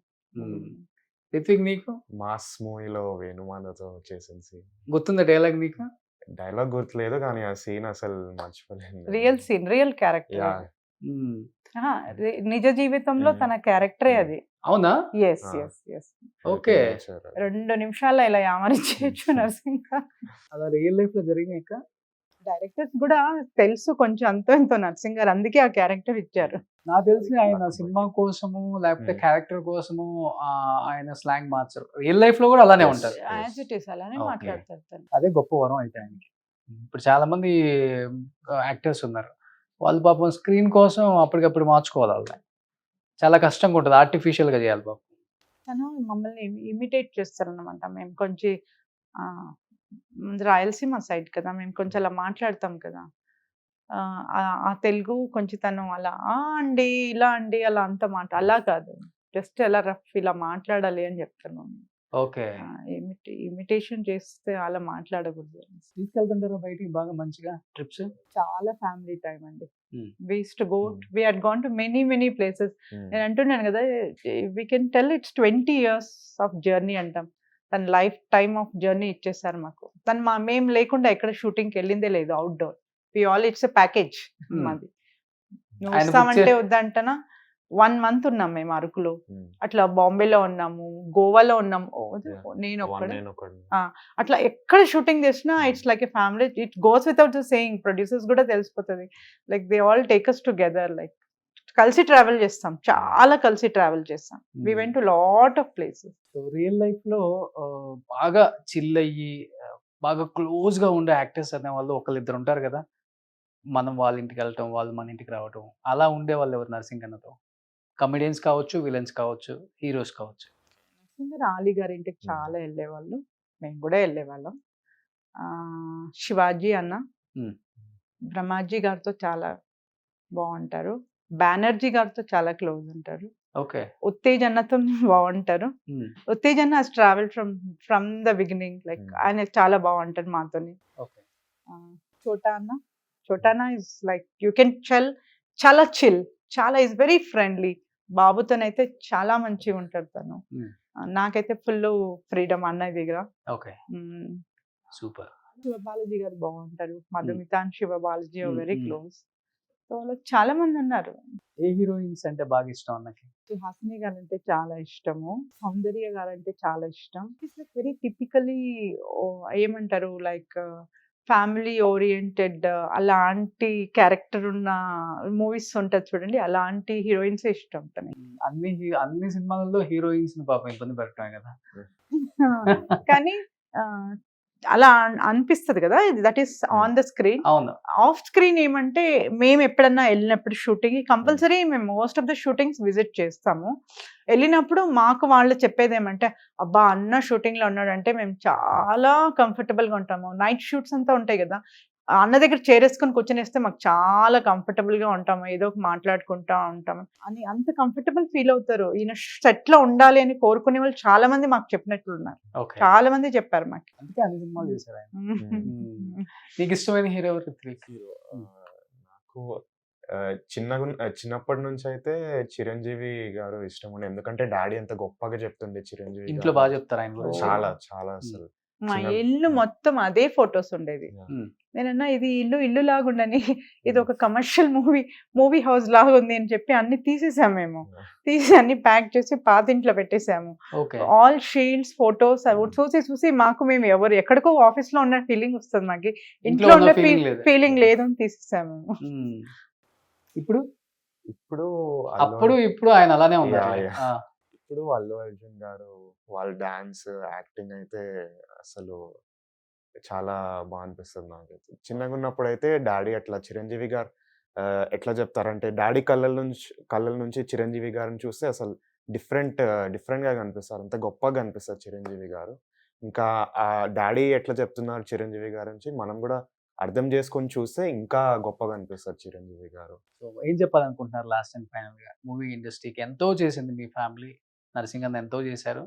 రిత్విక్ నీకు? మాస్ మూవీలో వేణుమాధవ్తో చేసిన సీన్ గుర్తుందా? డైలాగ్ నీకు? డైలాగ్ గుర్తులేదు కానీ ఆ సీన్ అసలు మర్చిపోలేను. Real scene, real character. నిజ జీవితంలో తన క్యారెక్టరే అది. అవునా? Yes yes yes. ఓకే. 2 నిమిషాల్లో ఇలా యామరించచ్చు నర్సింగ్. అలా రియల్ లైఫ్ లో జరిగినాక డైరెక్టర్స్ కూడా తెలుసు కొంచెం అంతో ఎంతో నర్సింగ్ గారు, అందుకే ఆ క్యారెక్టర్ ఇచ్చారు. నాకు తెలిసి ఆయన సినిమా కోసము లేకపోతే క్యారెక్టర్ కోసము ఆయన స్లాంగ్ మార్చరు. రియల్ లైఫ్ లో కూడా అలానే Yes. ఉంటారు. యాజ్ ఇట్ ఈస్ అలానే Okay. మాట్లాడతారు తను. అదే గొప్ప వరం అయితే ఆయనకి. ఇప్పుడు చాలా మంది యాక్టర్స్ ఉన్నారు, వాళ్ళు పాపం స్క్రీన్ కోసం అప్పటికప్పుడు మార్చుకోవాలి వాళ్ళని. చాలా కష్టంగా ఉంటుంది, ఆర్టిఫిషియల్ గా చేయాలి పాపం. తను మమ్మల్ని ఇమిటేట్ చేస్తారన్నమాట. మేము కొంచెం రాయలసీమ సైడ్ కదా, మేము కొంచెం అలా మాట్లాడతాం కదా, ఆ తెలుగు కొంచెం తను అలా అండి ఇలా అండి అలా అంత మాట అలా కాదు, జస్ట్ ఎలా రఫ్ ఇలా మాట్లాడాలి అని చెప్తాను. ఓకే, ఇమిటేషన్ చేస్తే అలా మాట్లాడకూడదు. తీసుకెళ్తుంటారా బయటికి బాగా మంచిగా ట్రిప్స్? చాలా ఫ్యామిలీ టైం అండి. Hmm. We used to go, we had gone to many places. నేను అంటున్నాను కదా, we can tell it's 20 years of journey అంటాం. తన లైఫ్ టైమ్ ఆఫ్ జర్నీ ఇచ్చేసారు మాకు. తను మేము లేకుండా ఎక్కడ షూటింగ్కి వెళ్ళిందే లేదు అవుట్డోర్. ఇట్స్ ఎ ప్యాకేజ్ మాది. నువ్వు ఆయన book వస్తామంటే వద్దంటనా 1 month ఉన్నాం మేము అరకులో, అట్లా బాంబేలో ఉన్నాము, గోవాలో ఉన్నాము. నేను ఒక్కడే అట్లా ఎక్కడ షూటింగ్ చేసినా it's like a family. It goes without saying, producers కూడా తెలిసిపోతుంది. Like they all take us together, like కలిసి ట్రావెల్ చేస్తాం, చాలా కలిసి ట్రావెల్ చేస్తాం. We went to lot of places. So real life లో బాగా చిల్ అయ్యి బాగా క్లోజ్ గా ఉండే యాక్టర్స్ అనే వాళ్ళు ఒకళ్ళిద్దరు ఉంటారు కదా, మనం వాళ్ళ ఇంటికి వెళ్ళటం, వాళ్ళు మన ఇంటికి రావటం, అలా ఉండే వాళ్ళు ఎవరు నర్సింగ్ అన్నతో? కమెడియన్స్ కావచ్చు, విలన్స్ కావచ్చు, హీరోస్ కావచ్చు. ఆలీ గారి ఇంటికి చాలా వెళ్ళేవాళ్ళు, మేము కూడా వెళ్ళేవాళ్ళం. శివాజీ అన్న, బ్రహ్మాజీ గారితో చాలా బాగుంటారు. బెనర్జీ గారితో చాలా క్లోజ్ ఉంటారు. ఓకే, ఉత్తేజ్ అన్నతో బాగుంటారు. ఉత్తేజ్ అన్న has travel from the beginning, like ఆయన చాలా బాగుంటారు మాతోని. ఓకే, చోటా అన్న ఇస్ లైక్ యూ కెన్ చాలా చిల్, చాలా ఇస్ వెరీ ఫ్రెండ్లీ. బాబుతోనైతే చాలా మంచిగా ఉంటారు తను. నాకైతే ఫుల్ ఫ్రీడమ్ అన్నయ్య దగ్గర. Okay, super. శివబాలాజీ గారు బాగుంటారు. Madhumitha and Sivabalaji very close. So వాళ్ళకి చాలా మంది ఉన్నారు. ఏ హీరోయిన్స్ అంటే బాగా ఇష్టం అన్నకి? హాసిని గారు అంటే చాలా ఇష్టము, సౌందర్య గారు అంటే చాలా ఇష్టం. ఇట్స్ లైక్ వెరీ టిపికలీ ఏమంటారు, లైక్ ఫ్యామిలీ ఓరియంటెడ్ అలాంటి క్యారెక్టర్ ఉన్న మూవీస్ ఉంటుంది చూడండి, అలాంటి హీరోయిన్స్ ఇష్టం తనకి. అన్ని సినిమాలలో హీరోయిన్స్ పాపం ఇబ్బంది పెట్టడమే కదా. కానీ అలా అనిపిస్తుంది కదా, that is on the screen. అవును, ఆఫ్ స్క్రీన్ ఏమంటే మేము ఎప్పుడన్నా వెళ్ళినప్పుడు షూటింగ్ కంపల్సరీ మేము most of the shootings visit చేస్తాము. వెళ్ళినప్పుడు మాకు వాళ్ళు చెప్పేది ఏమంటే, అబ్బా అన్న షూటింగ్ లో ఉన్నాడంటే మేము చాలా కంఫర్టబుల్ గా ఉంటాము. నైట్ షూట్స్ అంతా ఉంటాయి కదా, అన్న దగ్గర చేరేసుకొని కూర్చొనేస్తే మాకు చాలా కంఫర్టబుల్ గా ఉంటాము, ఏదో ఒక మాట్లాడుకుంటా ఉంటాము అని అంత కంఫర్టబుల్ ఫీల్ అవుతారు. ఈయన సెట్ లో ఉండాలి అని కోరుకునే వాళ్ళు చాలా మంది మాకు చెప్పినట్లు ఉన్నారు, చాలా మంది చెప్పారు మాకు. అందుకే అన్ని సినిమాలు చేశారు ఆయన. నీకు ఇష్టమైన హీరో ఎవరు? నాకు చిన్నప్పటి నుంచి అయితే చిరంజీవి గారు ఇష్టం ఉండే, ఎందుకంటే డాడీ ఎంత గొప్పగా చెప్తుండే చిరంజీవి ఇంట్లో గారు. బాగా చెప్తారు ఆయన గురించి. చాలా చాలా అసలు మా ఇల్లు మొత్తం అదే ఫొటోస్ ఉండేది. నేనన్నా ఇది ఇల్లు లాగుండని, ఇది ఒక కమర్షియల్ మూవీ హౌస్ లాగా ఉంది అని చెప్పి అన్ని తీసేసాము. మేము తీసి అన్ని ప్యాక్ చేసి పాతింట్లో పెట్టేసాము. ఆల్ షీల్డ్స్ ఫోటోస్ చూసి మాకు మేము ఎవరు ఎక్కడికో ఆఫీస్ లో ఉన్న ఫీలింగ్ వస్తుంది, మాకు ఇంట్లో ఉన్న ఫీలింగ్ లేదు అని తీసేసాము. ఇప్పుడు ఇప్పుడు ఆయన అలానే ఉన్నారు. ఇప్పుడు అల్లు అర్జున్ గారు వాళ్ళ డాన్స్ యాక్టింగ్ అయితే అసలు చాలా బాగా అనిపిస్తుంది నాకైతే. చిన్నగా ఉన్నప్పుడు అయితే డాడీ అట్లా చిరంజీవి గారు ఎట్లా చెప్తారంటే, డాడీ కళ్ళ నుంచి చిరంజీవి గారిని చూస్తే అసలు డిఫరెంట్గా కనిపిస్తారు, అంత గొప్పగా కనిపిస్తారు చిరంజీవి గారు. ఇంకా ఆ డాడీ ఎట్లా చెప్తున్నారు చిరంజీవి గారి నుంచి మనం కూడా అర్థం చేసుకొని చూస్తే ఇంకా గొప్పగా అనిపిస్తారు చిరంజీవి గారు. సో ఏం చెప్పాలనుకుంటున్నారు లాస్ట్ అండ్ ఫైనల్ గా? మూవీ ఇండస్ట్రీకి ఎంతో చేసింది మీ ఫ్యామిలీ, నర్సింగ్ అన్న ఎంతో చేశారు,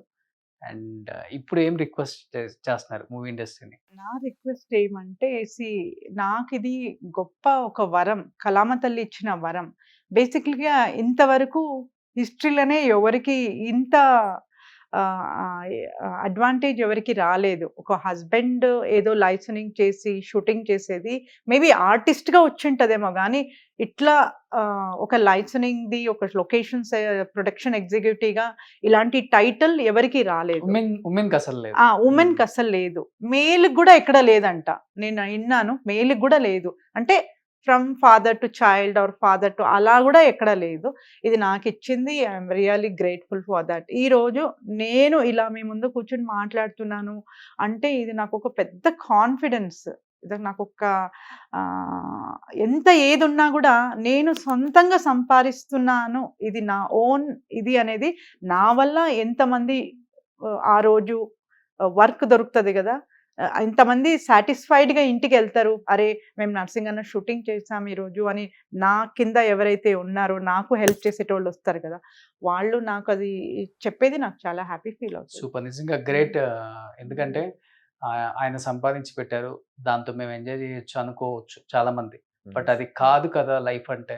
అండ్ ఇప్పుడు ఏం రిక్వెస్ట్ చేస్తున్నారు మూవీ ఇండస్ట్రీని? నా రిక్వెస్ట్ ఏమంటే, నాకు ఇది గొప్ప ఒక వరం, కళామ తల్లి ఇచ్చిన వరం. బేసిక్లీగా ఇంతవరకు హిస్టరీలోనే ఎవరికి ఇంత అడ్వాంటేజ్ ఎవరికి రాలేదు. ఒక హస్బెండ్ ఏదో లైసెనింగ్ చేసి షూటింగ్ చేసేది మేబీ ఆర్టిస్ట్గా వచ్చింటదేమో కానీ ఇట్లా ఒక లైసెనింగ్ది ఒక లొకేషన్స్ ప్రొడక్షన్ ఎగ్జిక్యూటివ్గా ఇలాంటి టైటిల్ ఎవరికి రాలేదు. ఉమెన్ అసలు లేదు. ఉమెన్కి అసలు లేదు. మేల్కి కూడా ఎక్కడ లేదంట, నేను విన్నాను. మేల్కి కూడా లేదు అంటే from father to child or father to అలా కూడా ఎక్కడ లేదు. ఇది నాకు ఇచ్చింది. I'm really grateful for that. ఈరోజు నేను ఇలా మీ ముందు కూర్చొని మాట్లాడుతున్నాను అంటే ఇది నాకు ఒక పెద్ద కాన్ఫిడెన్స్. ఇది నాకు ఒక ఎంత ఏది ఉన్నా కూడా నేను సొంతంగా సంపాదిస్తున్నాను, ఇది నా ఓన్ ఇది అనేది నా వల్ల ఎంతమంది ఆ రోజు వర్క్ దొరుకుతుంది కదా, ఇంతమంది సాటిస్ఫైడ్గా ఇంటికి వెళ్తారు. అరే మేము నర్సింగ్ అన్న షూటింగ్ చేసాం ఈరోజు అని నా కింద ఎవరైతే ఉన్నారో నాకు హెల్ప్ చేసేటోళ్ళు వస్తారు కదా, వాళ్ళు నాకు అది చెప్పేది నాకు చాలా హ్యాపీ ఫీల్ అవుతుంది. సూపర్, నిజంగా గ్రేట్. ఎందుకంటే ఆయన సంపాదించి పెట్టారు, దాంతో మేము ఎంజాయ్ చేయొచ్చు అనుకోవచ్చు చాలా మంది. బట్ అది కాదు కదా లైఫ్ అంటే.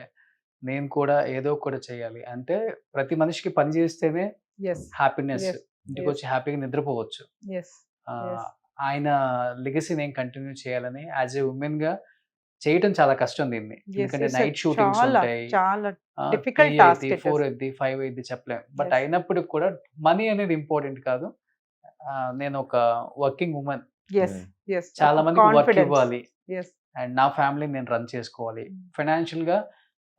నేను కూడా ఏదో కూడా చేయాలి అంటే ప్రతి మనిషికి పని చేస్తేనే హ్యాపీనెస్. ఇంటికి వచ్చి హ్యాపీగా నిద్రపోవచ్చు. ఆయన లెగసీ నేను కంటిన్యూ చేయాలని యాజ్ ఏ ఉమెన్ గా చేయటం చాలా కష్టం దీన్ని. ఎందుకంటే నైట్ షూటింగ్స్ ఉంటాయి, 4 అయింది 5 అయింది చెప్పలేం. బట్ అయినప్పటికి కూడా మనీ అనేది ఇంపార్టెంట్ కాదు. నేను ఒక వర్కింగ్ ఉమెన్, చాలా మందికి వర్క్ ఇవ్వాలి అండ్ నా ఫ్యామిలీ నేను రన్ చేసుకోవాలి. ఫైనాన్షియల్ గా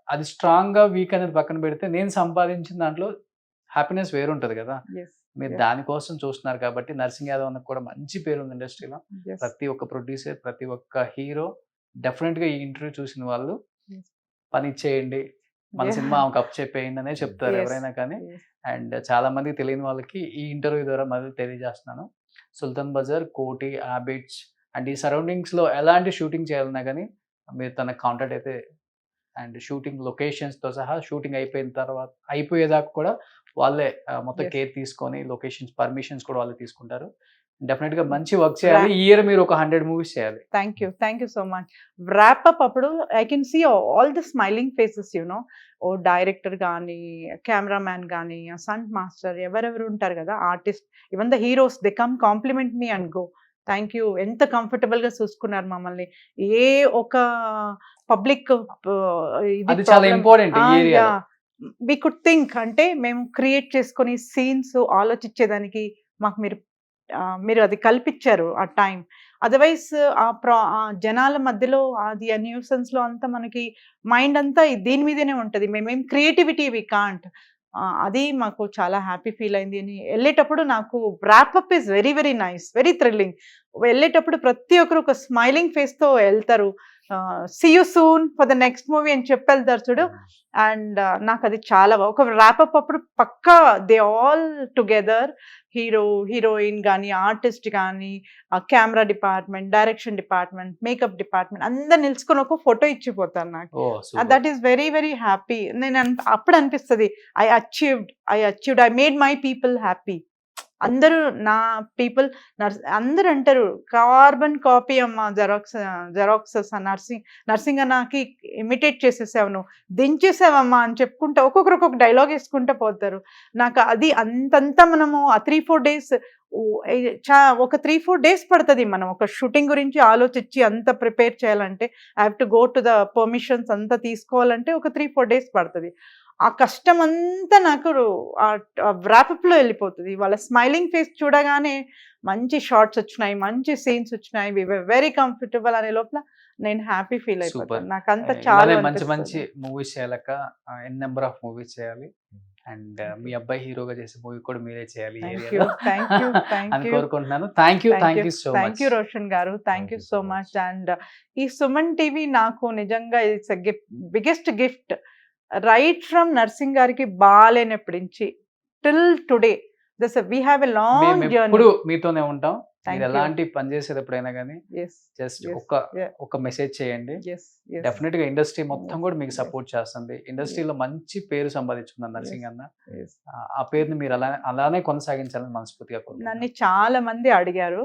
అది స్ట్రాంగ్ గా వీక్ అనేది పక్కన పెడితే నేను సంపాదించిన దాంట్లో హ్యాపీనెస్ వేరుంటది కదా. మీరు దానికోసం చూస్తున్నారు కాబట్టి నర్సింగ్ యాదవ్ అన్నకు కూడా మంచి పేరు ఉంది ఇండస్ట్రీలో. ప్రతి ఒక్క ప్రొడ్యూసర్, ప్రతి ఒక్క హీరో డెఫినెట్ గా ఈ ఇంటర్వ్యూ చూసిన వాళ్ళు పని చేయండి, మన సినిమా అప్ చెప్పేయండి అనే చెప్తారు ఎవరైనా కానీ. అండ్ చాలా మందికి తెలియని వాళ్ళకి ఈ ఇంటర్వ్యూ ద్వారా మళ్ళీ తెలియజేస్తున్నాను. సుల్తాన్ బజార్, కోటి, హ్యాబిట్స్ అండ్ ఈ సరౌండింగ్స్ లో ఎలాంటి షూటింగ్ చేయాలన్నా కానీ మీరు తన కాంటాక్ట్ అయితే, అండ్ షూటింగ్ లొకేషన్స్ తో సహా షూటింగ్ అయిపోయిన తర్వాత అయిపోయేదాకా కూడా వాళ్ళే మొత్తం కేర్ తీసుకొని లొకేషన్స్ పర్మిషన్స్ కూడా వాళ్ళే తీసుకుంటారు. డెఫినెట్ గా మంచి వర్క్ చేయాలి. ఈ ఇయర్ మీరు ఒక 100 మూవీస్ చేయాలి. Thank you so much. Wrap up అప్పుడు I can see all the smiling faces ఓ డైరెక్టర్ కానీ, కెమెరామ్యాన్ కానీ, సన్ మాస్టర్ ఎవరెవరు ఉంటారు కదా, artist, even the heroes, they come compliment me and go. Thank you, ఎంత కంఫర్టబుల్ గా చూసుకున్నారు మమ్మల్ని. ఏ ఒక పబ్లిక్ అది చాలా ఇంపార్టెంట్ ఈ ఏరియా. వి కుడ్ థింక్ అంటే మేము క్రియేట్ చేసుకొని సీన్స్ ఆలోచించేదానికి మాకు మీరు అది కల్పించారు ఆ టైం. అదర్వైజ్ ఆ జనాల మధ్యలో అది ఆ న్యూసెన్స్ లో అంతా మనకి మైండ్ అంతా దీని మీదనే ఉంటుంది. మేమేం క్రియేటివిటీ వి కాంట్. అది మాకు చాలా హ్యాపీ ఫీల్ అయింది. అని వెళ్ళేటప్పుడు నాకు wrap up is very very nice, very thrilling. వెళ్ళేటప్పుడు ప్రతి ఒక్కరు ఒక స్మైలింగ్ ఫేస్ తో వెళ్తారు. See you soon for the next movie అని చెప్పి వెళ్తారు చూడు. అండ్ నాకు అది చాలా ఒక ర్యాప్అప్ అప్పుడు పక్కా they all together, hero, heroine కానీ, ఆర్టిస్ట్ కానీ, camera department, direction department, makeup department అందరు నిలుచుకొని ఒక ఫోటో ఇచ్చిపోతారు నాకు. That is very very happy. నేను అప్పుడు అనిపిస్తుంది I achieved, I made my people happy. అందరూ నా పీపుల్ అందరు అంటారు కార్బన్ కాపీ అమ్మా, జెరాక్సెస్ నర్సింగ్ అన్నకి ఇమిటేట్ చేసేసావు, నువ్వు దించేసావమ్మా అని చెప్పుకుంటా ఒక్కొక్కరు ఒక్కొక్క డైలాగ్ వేసుకుంటూ పోతారు. నాకు అది అంతంతా మనము ఆ 3-4 days ఒక 3-4 days పడుతుంది మనం ఒక షూటింగ్ గురించి ఆలోచించి అంత ప్రిపేర్ చేయాలంటే. I have to go to the permissions అంతా తీసుకోవాలంటే ఒక 3-4 days పడుతుంది. ఆ కష్టం అంతా నాకు ర్యాపప్లో వెళ్ళిపోతుంది. వాళ్ళ స్మైలింగ్ ఫేస్ చూడగానే మంచి షార్ట్స్ వచ్చినాయి, మంచి సీన్స్ వచ్చినాయి, వెరీ కంఫర్టబుల్ అనే లోపల నేను హ్యాపీ ఫీల్ అయిపోతాను. నాకు అంత చాలా మంచి మంచి మూవీస్ చేయాలక, ఎన్ నెంబర్ ఆఫ్ మూవీస్ చేయాలి. అండ్ మీ అబ్బాయి హీరోగా చేసే మూవీ కూడా మీరే చేయాలి అని కోరుకుంటున్నాను. Thank you so much. Thank you Roshan గారు, thank you so much. And ఈ సుమన్ టీవీ నాకు నిజంగా it's biggest gift. Right from Narsing గారికి బాగాలేనప్పటి నుంచి till today we have a long journey. ఇప్పుడు మీతోనే ఉంటాం. మీరు ఎలాంటి పని చేసేటప్పుడైనా కానీ జస్ట్ ఒక మెసేజ్ చేయండి. డెఫినెట్ గా ఇండస్ట్రీ మొత్తం కూడా మీకు సపోర్ట్ చేస్తుంది. ఇండస్ట్రీలో మంచి పేరు సంపాదించుకున్నారు నర్సింగ్ అన్న. ఆ పేరుని మీరు అలానే కొనసాగించాలని మనస్ఫూర్తిగా నన్ను చాలా మంది అడిగారు,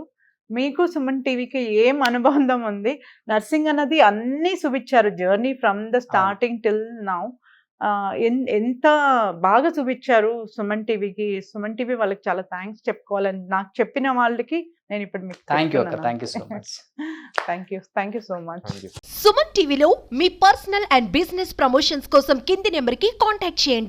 మీకు సుమన్ టీవీకి ఏం అనుబంధం ఉంది? నర్సింగ్ అన్నది అన్నీ చూపించారు, journey from the starting till now. ఎంత బాగా చూపించారు సుమన్ టీవీ వాళ్ళకి చాలా థ్యాంక్స్ చెప్పుకోవాలని నాకు చెప్పిన వాళ్ళకి నేను ఇప్పుడు మీకు థ్యాంక్ యూ అక్క, thank you so much. Thank you so much. Thank you. Suman టీవీలో మీ పర్సనల్ అండ్ బిజినెస్ ప్రమోషన్స్ కోసం కింది నెంబర్కి కాంటాక్ట్ చేయండి.